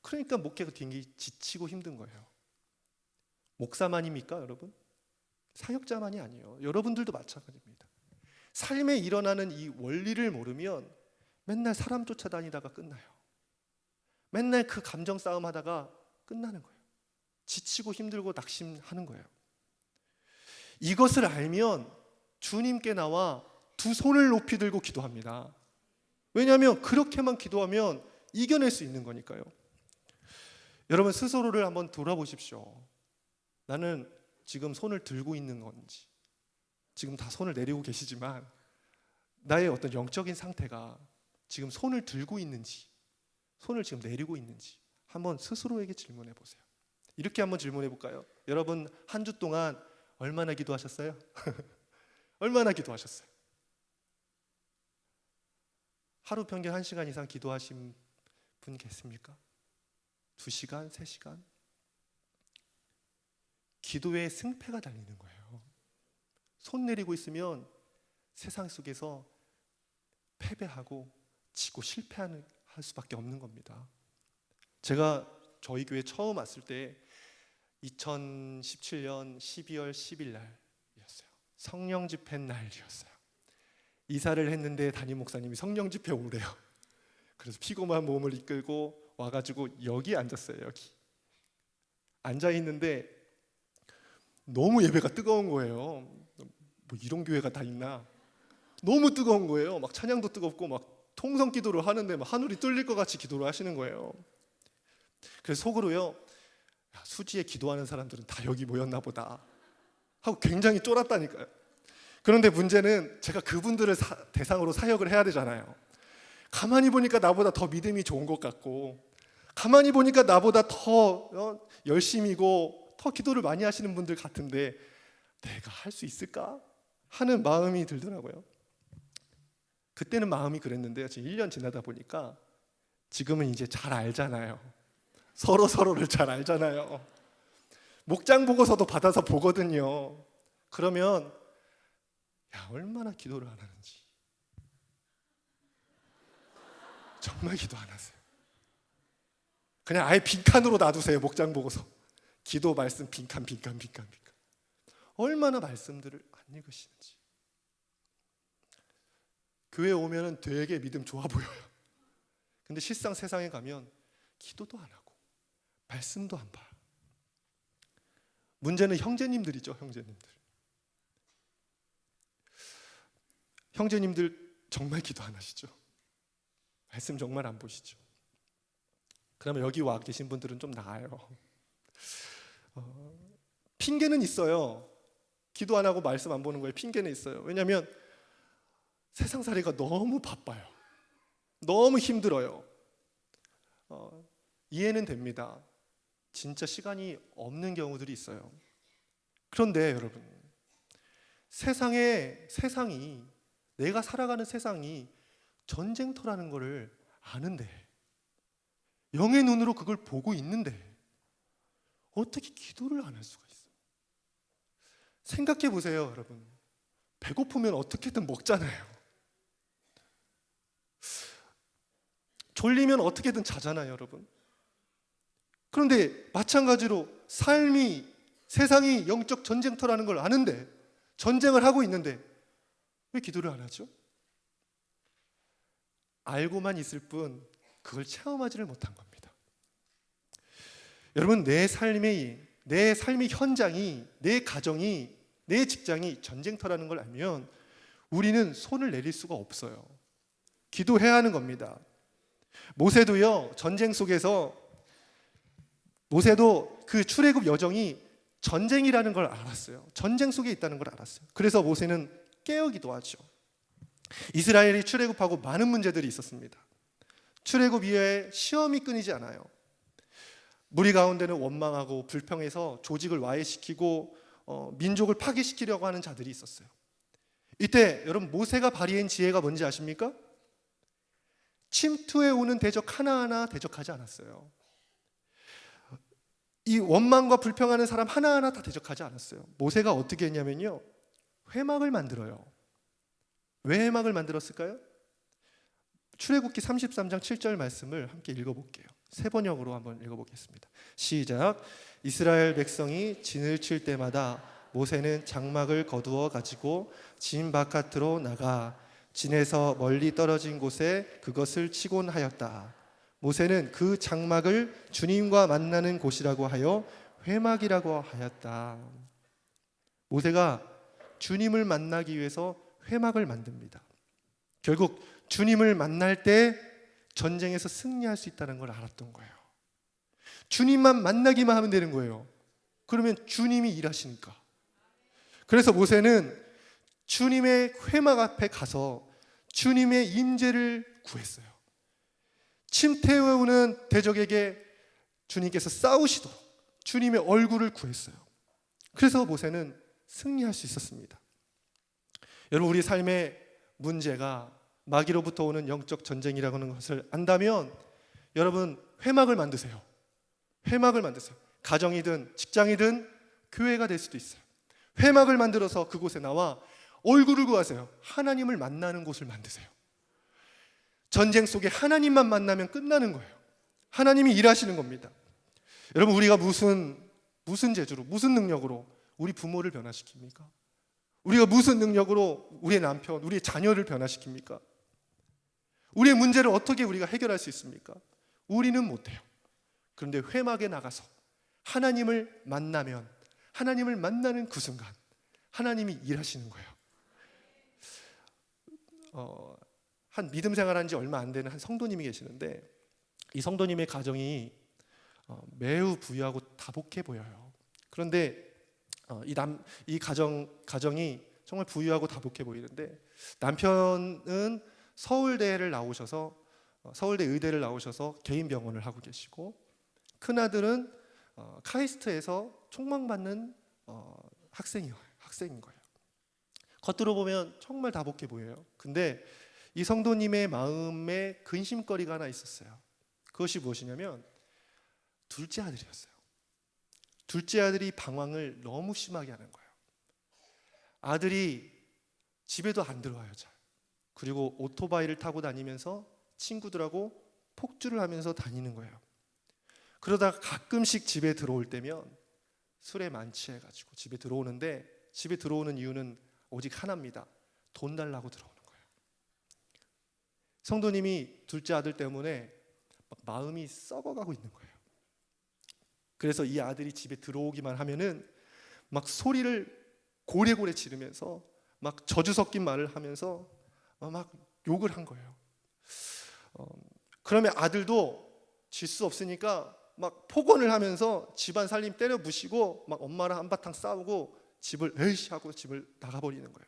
[SPEAKER 1] 그러니까 목회가 굉장히 지치고 힘든 거예요. 목사만입니까, 여러분? 사역자만이 아니에요. 여러분들도 마찬가지입니다. 삶에 일어나는 이 원리를 모르면 맨날 사람 쫓아다니다가 끝나요. 맨날 그 감정 싸움 하다가 끝나는 거예요. 지치고 힘들고 낙심하는 거예요. 이것을 알면 주님께 나와 두 손을 높이 들고 기도합니다. 왜냐하면 그렇게만 기도하면 이겨낼 수 있는 거니까요. 여러분, 스스로를 한번 돌아보십시오. 나는 지금 손을 들고 있는 건지, 지금 다 손을 내리고 계시지만 나의 어떤 영적인 상태가 지금 손을 들고 있는지, 손을 지금 내리고 있는지 한번 스스로에게 질문해 보세요. 이렇게 한번 질문해 볼까요? 여러분, 한 주 동안 얼마나 기도하셨어요? 얼마나 기도하셨어요? 하루 평균 1시간 이상 기도하신 분 계십니까? 2시간, 3시간? 기도에 승패가 달리는 거예요. 손 내리고 있으면 세상 속에서 패배하고 지고 실패할 수밖에 없는 겁니다. 제가 저희 교회 처음 왔을 때 2017년 12월 10일 날이었어요. 성령 집회 날이었어요. 이사를 했는데 담임 목사님이 성령 집회 오래요. 그래서 피곤한 몸을 이끌고 와가지고 여기 앉았어요. 여기 앉아 있는데 너무 예배가 뜨거운 거예요. 뭐 이런 교회가 다 있나? 너무 뜨거운 거예요. 막 찬양도 뜨겁고 막 통성 기도를 하는데 막 하늘이 뚫릴 것 같이 기도를 하시는 거예요. 그래서 속으로요, 수지에 기도하는 사람들은 다 여기 모였나 보다 하고 굉장히 쫄았다니까요. 그런데 문제는 제가 그분들을 대상으로 사역을 해야 되잖아요. 가만히 보니까 나보다 더 믿음이 좋은 것 같고, 가만히 보니까 나보다 더 열심이고 더 기도를 많이 하시는 분들 같은데 내가 할 수 있을까 하는 마음이 들더라고요. 그때는 마음이 그랬는데요, 지금 1년 지나다 보니까 지금은 이제 잘 알잖아요. 서로를 잘 알잖아요. 목장 보고서도 받아서 보거든요. 그러면 야, 얼마나 기도를 안 하는지. 정말 기도 안 하세요. 그냥 아예 빈칸으로 놔두세요. 목장 보고서. 기도 말씀 빈칸. 얼마나 말씀들을 안 읽으시는지. 교회 오면은 되게 믿음 좋아 보여요. 근데 실상 세상에 가면 기도도 안 하고 말씀도 안 봐요. 문제는 형제님들이죠. 형제님들 정말 기도 안 하시죠. 말씀 정말 안 보시죠. 그러면 여기 와 계신 분들은 좀 나아요. 핑계는 있어요. 기도 안 하고 말씀 안 보는 거에 핑계는 있어요. 왜냐하면 세상살이가 너무 바빠요. 너무 힘들어요. 이해는 됩니다. 진짜 시간이 없는 경우들이 있어요. 그런데 여러분, 세상이 내가 살아가는 세상이 전쟁터라는 것을 아는데, 영의 눈으로 그걸 보고 있는데 어떻게 기도를 안 할 수가 있어요? 생각해 보세요, 여러분. 배고프면 어떻게든 먹잖아요. 졸리면 어떻게든 자잖아요, 여러분. 그런데 마찬가지로 세상이 영적 전쟁터라는 걸 아는데, 전쟁을 하고 있는데 왜 기도를 안 하죠? 알고만 있을 뿐 그걸 체험하지를 못한 겁니다. 여러분, 내 삶의 현장이, 내 가정이, 내 직장이 전쟁터라는 걸 알면 우리는 손을 내릴 수가 없어요. 기도해야 하는 겁니다. 모세도요, 전쟁 속에서 그 출애굽 여정이 전쟁이라는 걸 알았어요. 전쟁 속에 있다는 걸 알았어요. 그래서 모세는 깨어 기도하죠. 이스라엘이 출애굽하고 많은 문제들이 있었습니다. 출애굽 이후에 시험이 끊이지 않아요. 무리 가운데는 원망하고 불평해서 조직을 와해시키고 민족을 파괴시키려고 하는 자들이 있었어요. 이때 여러분, 모세가 발휘한 지혜가 뭔지 아십니까? 침투해 오는 대적 하나하나 대적하지 않았어요. 이 원망과 불평하는 사람 하나하나 다 대적하지 않았어요. 모세가 어떻게 했냐면요, 회막을 만들어요. 왜 회막을 만들었을까요? 출애굽기 33장 7절 말씀을 함께 읽어볼게요. 세 번역으로 한번 읽어보겠습니다. 시작. 이스라엘 백성이 진을 칠 때마다 모세는 장막을 거두어 가지고 진 바깥으로 나가 진에서 멀리 떨어진 곳에 그것을 치곤 하였다. 모세는 그 장막을 주님과 만나는 곳이라고 하여 회막이라고 하였다. 모세가 주님을 만나기 위해서 회막을 만듭니다. 결국 주님을 만날 때 전쟁에서 승리할 수 있다는 걸 알았던 거예요. 주님만 만나기만 하면 되는 거예요. 그러면 주님이 일하시니까. 그래서 모세는 주님의 회막 앞에 가서 주님의 임재를 구했어요. 침태해오는 대적에게 주님께서 싸우시도록 주님의 얼굴을 구했어요. 그래서 모세는 승리할 수 있었습니다. 여러분, 우리 삶의 문제가 마귀로부터 오는 영적 전쟁이라는 것을 안다면 여러분, 회막을 만드세요. 회막을 만드세요. 가정이든 직장이든 교회가 될 수도 있어요. 회막을 만들어서 그곳에 나와 얼굴을 구하세요. 하나님을 만나는 곳을 만드세요. 전쟁 속에 하나님만 만나면 끝나는 거예요. 하나님이 일하시는 겁니다. 여러분, 우리가 무슨 재주로, 무슨 능력으로 우리 부모를 변화시킵니까? 우리가 무슨 능력으로 우리의 남편, 우리의 자녀를 변화시킵니까? 우리의 문제를 어떻게 우리가 해결할 수 있습니까? 우리는 못해요. 그런데 회막에 나가서 하나님을 만나면, 하나님을 만나는 그 순간 하나님이 일하시는 거예요. 한 믿음 생활한 지 얼마 안 되는 한 성도님이 계시는데, 이 성도님의 가정이 매우 부유하고 다복해 보여요. 그런데 이 가정이 정말 부유하고 다복해 보이는데, 남편은 서울대 의대를 나오셔서 개인 병원을 하고 계시고, 큰아들은 카이스트에서 총망받는 학생인 거예요. 겉으로 보면 정말 다복해 보여요. 근데 이 성도님의 마음에 근심거리가 하나 있었어요. 그것이 무엇이냐면 둘째 아들이었어요. 둘째 아들이 방황을 너무 심하게 하는 거예요. 아들이 집에도 안 들어와요, 잘. 그리고 오토바이를 타고 다니면서 친구들하고 폭주를 하면서 다니는 거예요. 그러다가 가끔씩 집에 들어올 때면 술에 만취해가지고 집에 들어오는데, 집에 들어오는 이유는 오직 하나입니다. 돈 달라고 들어오는 거예요. 성도님이 둘째 아들 때문에 막 마음이 썩어가고 있는 거예요. 그래서 이 아들이 집에 들어오기만 하면은 막 소리를 고래고래 지르면서 막 저주 섞인 말을 하면서 막 욕을 한 거예요. 그러면 아들도 질 수 없으니까 막 폭언을 하면서 집안 살림 때려 부시고 막 엄마랑 한바탕 싸우고 집을 에이씨 하고 집을 나가버리는 거예요.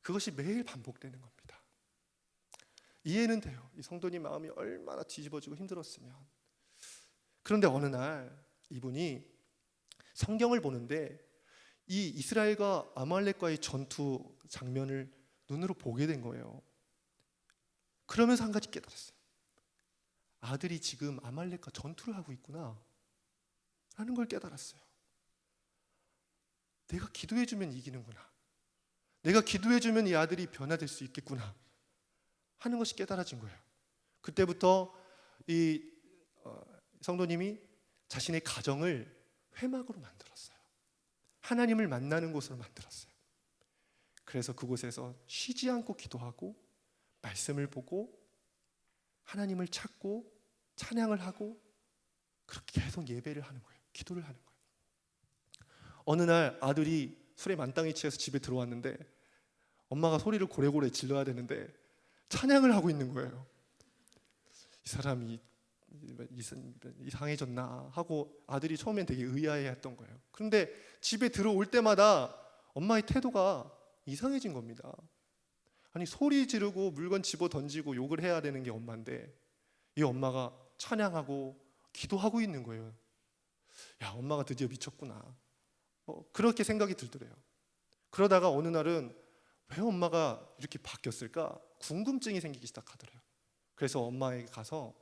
[SPEAKER 1] 그것이 매일 반복되는 겁니다. 이해는 돼요. 이 성도님 마음이 얼마나 뒤집어지고 힘들었으면. 그런데 어느 날 이분이 성경을 보는데 이 이스라엘과 아말렉과의 전투 장면을 눈으로 보게 된 거예요. 그러면서 한 가지 깨달았어요. 아들이 지금 아말렉과 전투를 하고 있구나 라는 걸 깨달았어요. 내가 기도해주면 이기는구나, 내가 기도해주면 이 아들이 변화될 수 있겠구나 하는 것이 깨달아진 거예요. 그때부터 이 성도님이 자신의 가정을 회막으로 만들었어요. 하나님을 만나는 곳으로 만들었어요. 그래서 그곳에서 쉬지 않고 기도하고 말씀을 보고 하나님을 찾고 찬양을 하고 그렇게 계속 예배를 하는 거예요. 기도를 하는 거예요. 어느 날 아들이 술에 만땅에 취해서 집에 들어왔는데 엄마가 소리를 고래고래 질러야 되는데 찬양을 하고 있는 거예요. 이 사람이 이상해졌나 하고 아들이 처음엔 되게 의아해했던 거예요. 그런데 집에 들어올 때마다 엄마의 태도가 이상해진 겁니다. 아니, 소리 지르고 물건 집어 던지고 욕을 해야 되는 게 엄마인데 이 엄마가 찬양하고 기도하고 있는 거예요. 야, 엄마가 드디어 미쳤구나, 그렇게 생각이 들더래요. 그러다가 어느 날은 왜 엄마가 이렇게 바뀌었을까 궁금증이 생기기 시작하더래요. 그래서 엄마에게 가서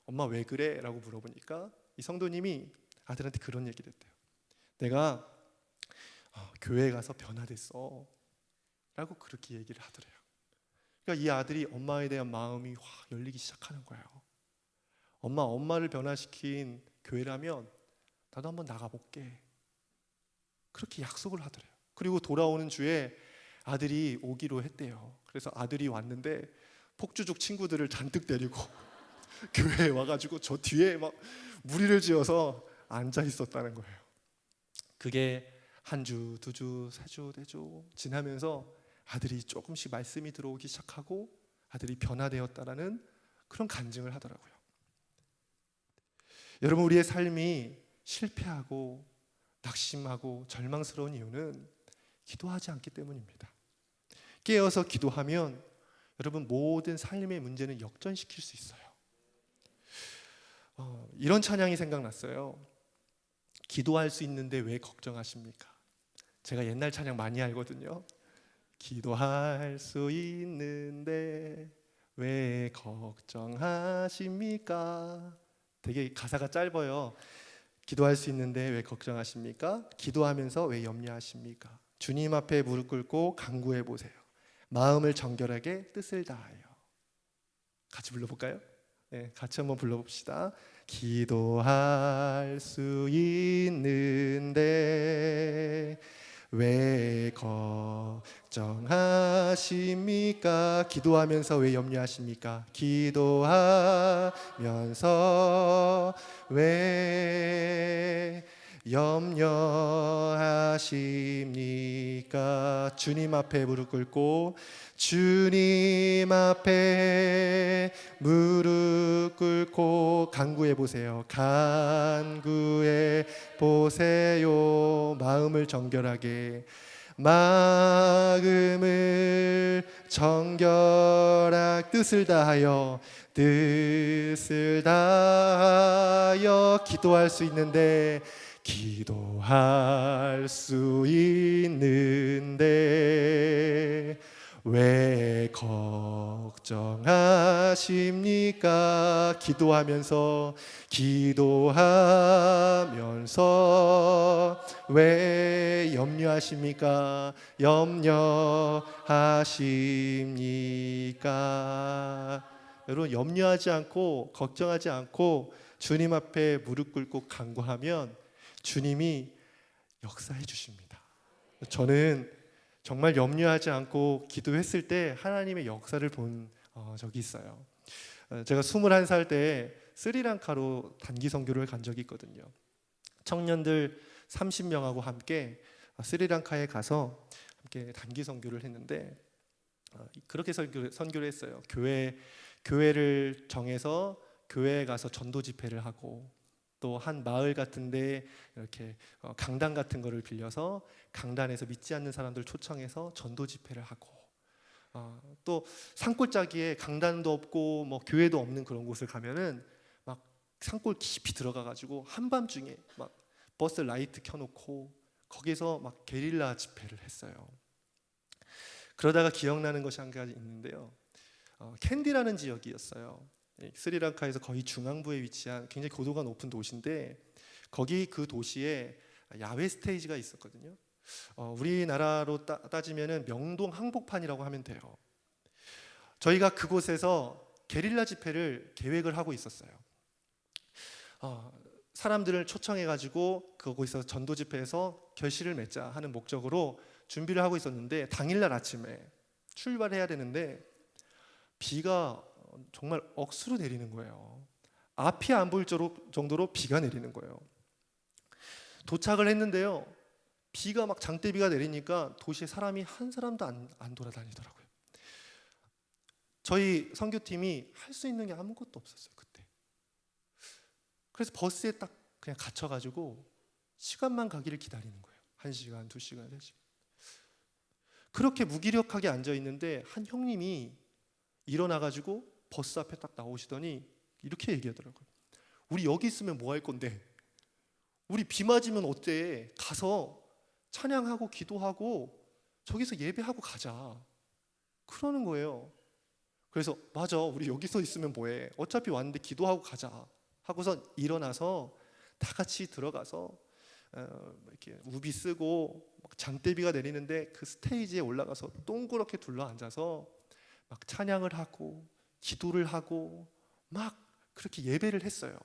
[SPEAKER 1] 엄마 왜 그래? 라고 물어보니까 이 성도님이 아들한테 그런 얘기를 했대요. 내가 교회에 가서 변화됐어 라고 그렇게 얘기를 하더래요. 그러니까 이 아들이 엄마에 대한 마음이 확 열리기 시작하는 거예요. 엄마를 변화시킨 교회라면 나도 한번 나가볼게, 그렇게 약속을 하더래요. 그리고 돌아오는 주에 아들이 오기로 했대요. 그래서 아들이 왔는데 폭주족 친구들을 잔뜩 데리고 교회에 와가지고 저 뒤에 막 무리를 지어서 앉아 있었다는 거예요. 그게 한 주, 두 주, 세 주, 네 주 지나면서 아들이 조금씩 말씀이 들어오기 시작하고 아들이 변화되었다라는 그런 간증을 하더라고요. 여러분, 우리의 삶이 실패하고 낙심하고 절망스러운 이유는 기도하지 않기 때문입니다. 깨어서 기도하면 여러분 모든 삶의 문제는 역전시킬 수 있어요. 이런 찬양이 생각났어요. 기도할 수 있는데 왜 걱정하십니까? 제가 옛날 찬양 많이 알거든요. 기도할 수 있는데 왜 걱정하십니까? 되게 가사가 짧아요. 기도할 수 있는데 왜 걱정하십니까? 기도하면서 왜 염려하십니까? 주님 앞에 무릎 꿇고 간구해 보세요. 마음을 정결하게 뜻을 다하여. 같이 불러볼까요? 네, 같이 한번 불러봅시다. 기도할 수 있는데 왜 걱정하십니까? 기도하면서 왜 염려하십니까? 기도하면서 왜 염려하십니까? 주님 앞에 무릎 꿇고 주님 앞에 무릎 꿇고 간구해 보세요. 간구해 보세요. 마음을 정결하게, 마음을 정결하게 뜻을 다하여 기도할 수 있는데 기도할 수 있는데 왜 걱정하십니까? 기도하면서 왜 염려하십니까? 염려하십니까? 여러분, 염려하지 않고 걱정하지 않고 주님 앞에 무릎 꿇고 간구하면 주님이 역사해 주십니다. 저는 정말 염려하지 않고 기도했을 때 하나님의 역사를 본 적이 있어요. 제가 21살 때 스리랑카로 단기 선교를 간 적이 있거든요. 청년들 30명하고 함께 스리랑카에 가서 함께 단기 선교를 했는데, 그렇게 선교를 했어요. 교회를 정해서 교회에 가서 전도 집회를 하고, 또 한 마을 같은데 이렇게 강단 같은 거를 빌려서 강단에서 믿지 않는 사람들 초청해서 전도 집회를 하고, 또 산골짜기에 강단도 없고 뭐 교회도 없는 그런 곳을 가면은 막 산골 깊이 들어가 가지고 한밤중에 막 버스 라이트 켜놓고 거기서 막 게릴라 집회를 했어요. 그러다가 기억나는 것이 한 가지 있는데요. 캔디라는 지역이었어요. 스리랑카에서 거의 중앙부에 위치한 굉장히 고도가 높은 도시인데, 거기 그 도시에 야외 스테이지가 있었거든요. 우리나라로 따지면은 명동 한복판이라고 하면 돼요. 저희가 그곳에서 게릴라 집회를 계획을 하고 있었어요. 사람들을 초청해가지고 거기서 전도 집회에서 결실을 맺자 하는 목적으로 준비를 하고 있었는데, 당일날 아침에 출발해야 되는데 비가 정말 억수로 내리는 거예요. 앞이 안 보일 정도로 비가 내리는 거예요. 도착을 했는데요, 비가 막 장대비가 내리니까 도시에 사람이 한 사람도 안 돌아다니더라고요. 저희 선교팀이 할 수 있는 게 아무것도 없었어요, 그때. 그래서 버스에 딱 그냥 갇혀가지고 시간만 가기를 기다리는 거예요. 1시간, 2시간, 3시간. 그렇게 무기력하게 앉아 있는데 한 형님이 일어나가지고 버스 앞에 딱 나오시더니 이렇게 얘기하더라고요. 우리 여기 있으면 뭐 할 건데? 우리 비 맞으면 어때? 가서 찬양하고 기도하고 저기서 예배하고 가자. 그러는 거예요. 그래서 맞아, 우리 여기서 있으면 뭐해? 어차피 왔는데 기도하고 가자 하고서 일어나서 다 같이 들어가서 이렇게 우비 쓰고 장대비가 내리는데 그 스테이지에 올라가서 동그랗게 둘러 앉아서 막 찬양을 하고 기도를 하고 막 그렇게 예배를 했어요.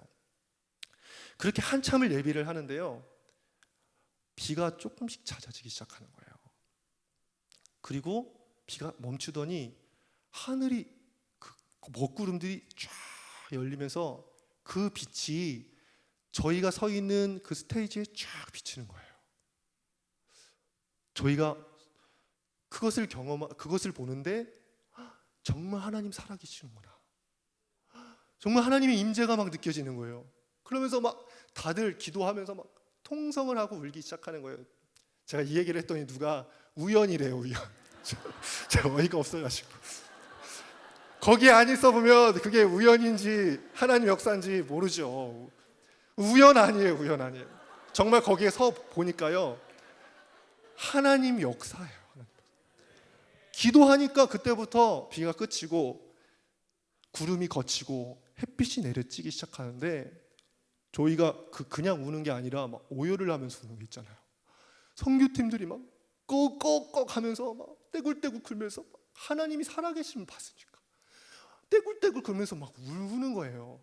[SPEAKER 1] 그렇게 한참을 예배를 하는데요, 비가 조금씩 잦아지기 시작하는 거예요. 그리고 비가 멈추더니 하늘이 그 먹구름들이 쫙 열리면서 그 빛이 저희가 서 있는 그 스테이지에 쫙 비치는 거예요. 저희가 그것을 보는데 정말 하나님 살아계시는구나, 정말 하나님의 임재가 막 느껴지는 거예요. 그러면서 막 다들 기도하면서 막 통성을 하고 울기 시작하는 거예요. 제가 이 얘기를 했더니 누가 우연이래요, 우연. 제가 어이가 없어가지고. 거기에 안 있어 보면 그게 우연인지 하나님 역사인지 모르죠. 우연 아니에요, 우연 아니에요. 정말 거기에 서 보니까요, 하나님 역사예요. 기도하니까 그때부터 비가 그치고 구름이 걷히고 햇빛이 내려지기 시작하는데, 저희가 그냥 우는 게 아니라 막 오열을 하면서 우는 게 있잖아요. 선교팀들이 막 꺽꺽꺽 하면서 막 떼굴떼굴 굴면서 막 하나님이 살아계심을 봤으니까 떼굴떼굴 굴면서 막 우는 거예요.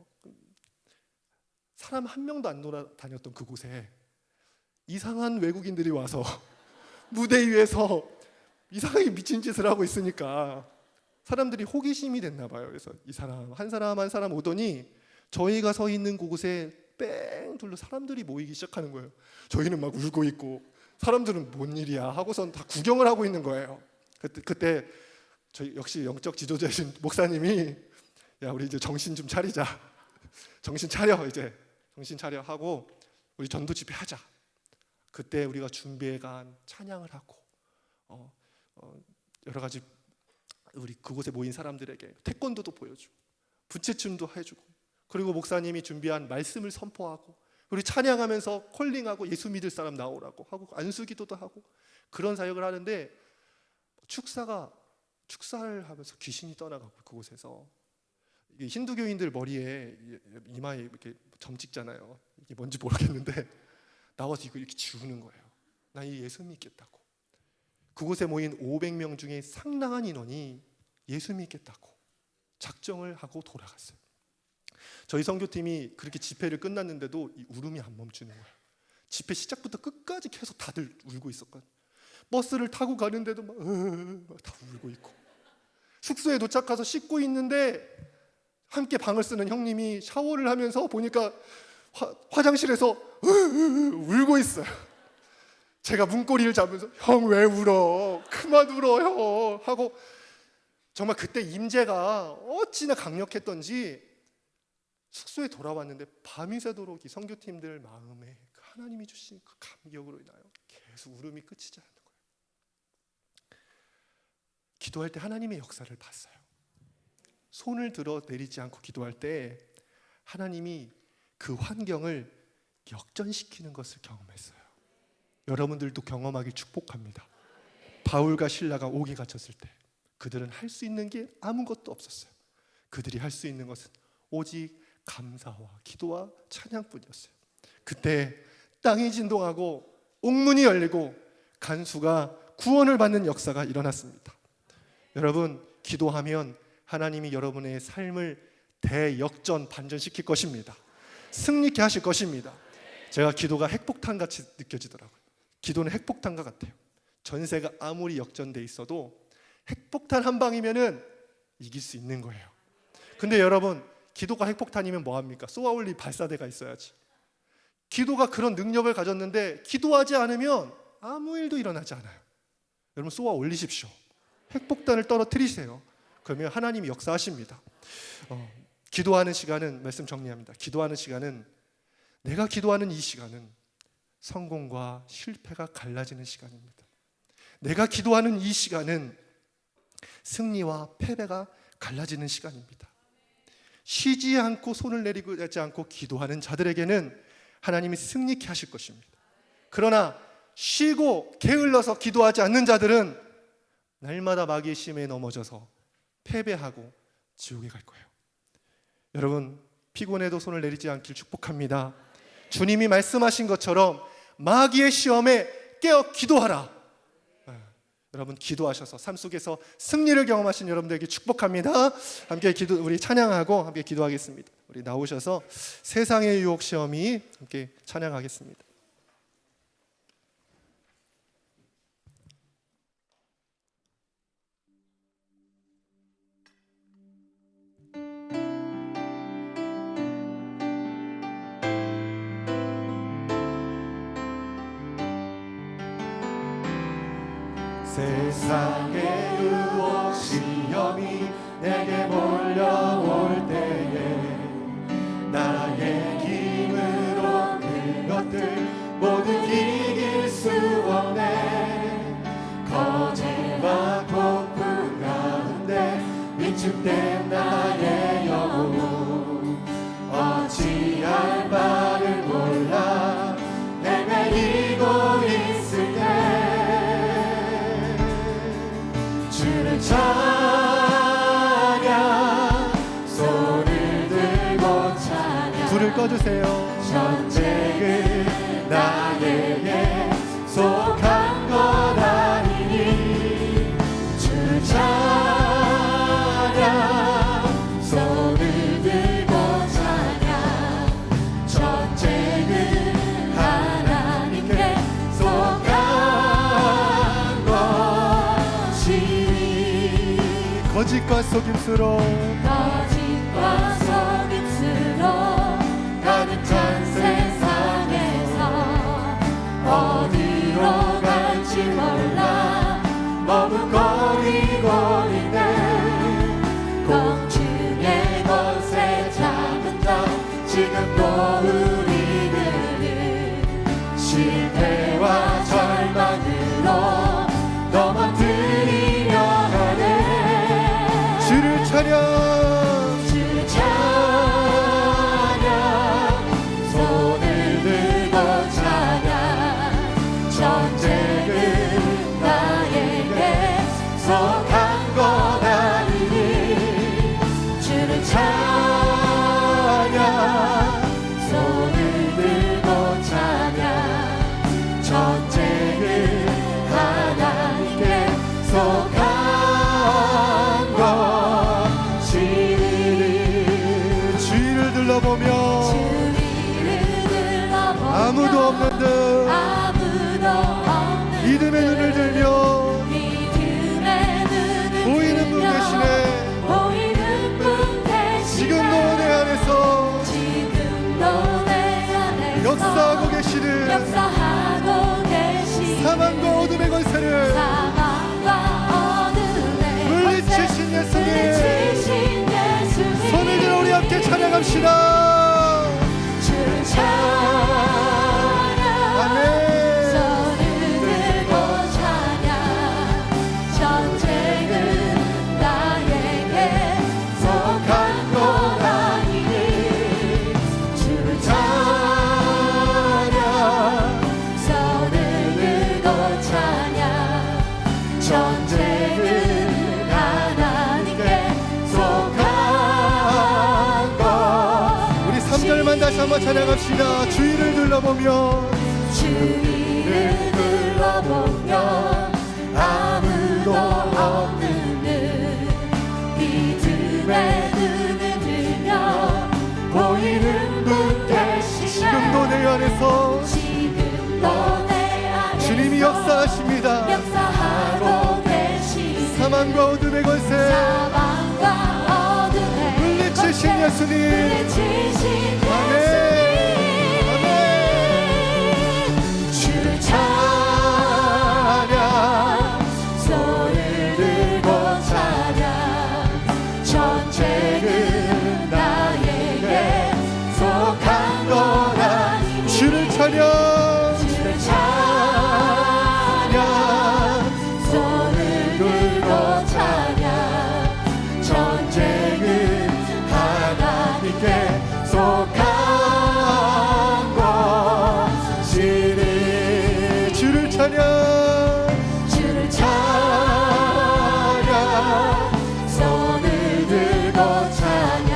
[SPEAKER 1] 사람 한 명도 안 돌아다녔던 그곳에 이상한 외국인들이 와서 무대 위에서 이상하게 미친 짓을 하고 있으니까 사람들이 호기심이 됐나 봐요. 그래서 이 사람 한 사람 오더니 저희가 서 있는 그곳에 뺑 둘러 사람들이 모이기 시작하는 거예요. 저희는 막 울고 있고 사람들은 뭔 일이야 하고선 다 구경을 하고 있는 거예요. 그때 저희 역시 영적 지도자이신 목사님이 야, 우리 이제 정신 좀 차리자. 정신 차려, 이제 정신 차려 하고 우리 전도 집회 하자. 그때 우리가 준비해간 찬양을 하고 여러 가지 우리 그곳에 모인 사람들에게 태권도도 보여주고 부채춤도 해주고, 그리고 목사님이 준비한 말씀을 선포하고 우리 찬양하면서 콜링하고 예수 믿을 사람 나오라고 하고 안수기도도 하고 그런 사역을 하는데, 축사가 축사를 하면서 귀신이 떠나가고 그곳에서 힌두교인들 머리에 이마에 이렇게 점 찍잖아요. 이게 뭔지 모르겠는데 나와서 이거 이렇게 지우는 거예요. 나 이 예수 믿겠다고. 그곳에 모인 500명 중에 상당한 인원이 예수 믿겠다고 작정을 하고 돌아갔어요. 저희 선교팀이 그렇게 집회를 끝났는데도 이 울음이 안 멈추는 거예요. 집회 시작부터 끝까지 계속 다들 울고 있었거든요. 버스를 타고 가는데도 막 다 울고 있고, 숙소에 도착해서 씻고 있는데 함께 방을 쓰는 형님이 샤워를 하면서 보니까 화장실에서 울고 있어요. 제가 문고리를 잡으면서 형 왜 울어? 그만 울어 형 하고, 정말 그때 임재가 어찌나 강력했던지 숙소에 돌아왔는데 밤이 새도록 이 선교팀들 마음에 하나님이 주신 그 감격으로 인하여 계속 울음이 끊이지 않는 거예요. 기도할 때 하나님의 역사를 봤어요. 손을 들어 내리지 않고 기도할 때 하나님이 그 환경을 역전시키는 것을 경험했어요. 여러분들도 경험하길 축복합니다. 바울과 실라가 옥에 갇혔을 때 그들은 할 수 있는 게 아무것도 없었어요. 그들이 할 수 있는 것은 오직 감사와 기도와 찬양뿐이었어요. 그때 땅이 진동하고 옥문이 열리고 간수가 구원을 받는 역사가 일어났습니다. 여러분, 기도하면 하나님이 여러분의 삶을 대역전 반전시킬 것입니다. 승리케 하실 것입니다. 제가 기도가 핵폭탄같이 느껴지더라고요. 기도는 핵폭탄과 같아요. 전세가 아무리 역전돼 있어도 핵폭탄 한 방이면은 이길 수 있는 거예요. 근데 여러분, 기도가 핵폭탄이면 뭐합니까? 쏘아올릴 발사대가 있어야지. 기도가 그런 능력을 가졌는데 기도하지 않으면 아무 일도 일어나지 않아요. 여러분, 쏘아 올리십시오. 핵폭탄을 떨어뜨리세요. 그러면 하나님이 역사하십니다. 기도하는 시간은, 말씀 정리합니다. 기도하는 시간은, 내가 기도하는 이 시간은 성공과 실패가 갈라지는 시간입니다. 내가 기도하는 이 시간은 승리와 패배가 갈라지는 시간입니다. 쉬지 않고 손을 내리고 하지 않고 기도하는 자들에게는 하나님이 승리케 하실 것입니다. 그러나 쉬고 게을러서 기도하지 않는 자들은 날마다 마귀의 심에 넘어져서 패배하고 지옥에 갈 거예요. 여러분, 피곤해도 손을 내리지 않길 축복합니다. 주님이 말씀하신 것처럼 마귀의 시험에 깨어 기도하라. 여러분, 기도하셔서 삶 속에서 승리를 경험하신 여러분들에게 축복합니다. 함께 우리 찬양하고 함께 기도하겠습니다. 우리 나오셔서 세상의 유혹 시험이 함께 찬양하겠습니다.
[SPEAKER 2] 세상의 유혹 시험이 내게 몰려올 때에 나의 힘으로 그것들 모두 이길 수 없네. 거짓과 공포 가운데 위축된 나의 영혼 어찌할 바를 몰라 헤매이고 있을 때 주를 찬양, 손을 들고 찬양.
[SPEAKER 1] 불을 꺼주세요.
[SPEAKER 2] 전쟁은 나에게 속한 것 아니니 주를 찬양, 손을 들고 찬양. 전쟁은 하나님께 속한 것이
[SPEAKER 1] 거짓과 속임수로
[SPEAKER 2] 가득 찬 세상에서 어디로 갈지 몰라 머뭇거리고 있네. 공중의 것에 작은 자 지금도 우리들은 실패와 절망으로 넘어뜨리려 하네.
[SPEAKER 1] 주를 찬양,
[SPEAKER 2] 주를 찬양, 손을 들고 찬양. 전쟁은 나에게 속한 것
[SPEAKER 1] 아무도 없는 듯 믿음의 눈을 들며 보이는 분 계시네. 지금도 내 안에서 역사하고 계시는 사망과 어둠의 권세를 물리치신 예수님, 손을 들어 우리 함께 찬양합시다. 아멘. 다시 한번 찬양합시다. 주위를 둘러보며
[SPEAKER 2] 아무도 없는 듯 믿음의 눈을 들며 보이는 분 계시네.
[SPEAKER 1] 지금도 내 안에서 주님이 역사하십니다.
[SPEAKER 2] 역사하고 계시네.
[SPEAKER 1] 사망과 어둠의 권세 물리치신 예수님. 아멘. 아멘.
[SPEAKER 2] 주를 찬양, 손을 들고 찬양, 전쟁은 나에게 속한 거라니.
[SPEAKER 1] 주를 찬양,
[SPEAKER 2] 주를 찬양, 손을 들고 찬양, 전쟁은 하나님께 속한 것이니.
[SPEAKER 1] 주를 찬양,
[SPEAKER 2] 주를 찬양, 손을 들고 찬양,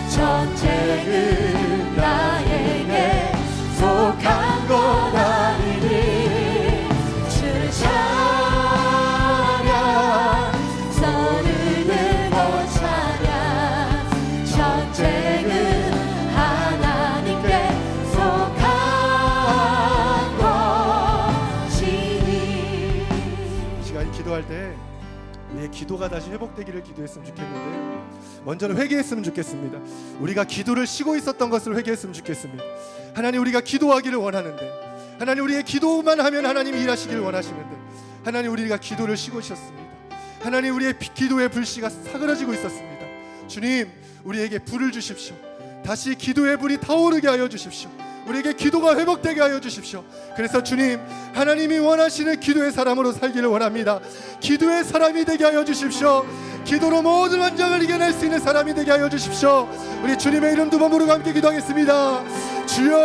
[SPEAKER 2] 전쟁은 나에게 속한 것 아니니. 주를 찬양, 손을 들고 찬양, 전쟁은 하나님께 속한 것이니.
[SPEAKER 1] 시간이 기도할 때 우리의 기도가 다시 회복되기를 기도했으면 좋겠는데, 먼저는 회개했으면 좋겠습니다. 우리가 기도를 쉬고 있었던 것을 회개했으면 좋겠습니다. 하나님, 우리가 기도하기를 원하는데, 하나님, 우리의 기도만 하면 하나님이 일하시기를 원하시는데, 하나님, 우리가 기도를 쉬고 있었습니다. 하나님, 우리의 기도의 불씨가 사그라지고 있었습니다. 주님, 우리에게 불을 주십시오. 다시 기도의 불이 타오르게 하여 주십시오. 우리에게 기도가 회복되게 하여 주십시오. 그래서 주님, 하나님이 원하시는 기도의 사람으로 살기를 원합니다. 기도의 사람이 되게 하여 주십시오. 기도로 모든 환장을 이겨낼 수 있는 사람이 되게 하여 주십시오. 우리 주님의 이름 두 번 부르고 함께 기도하겠습니다. 주여,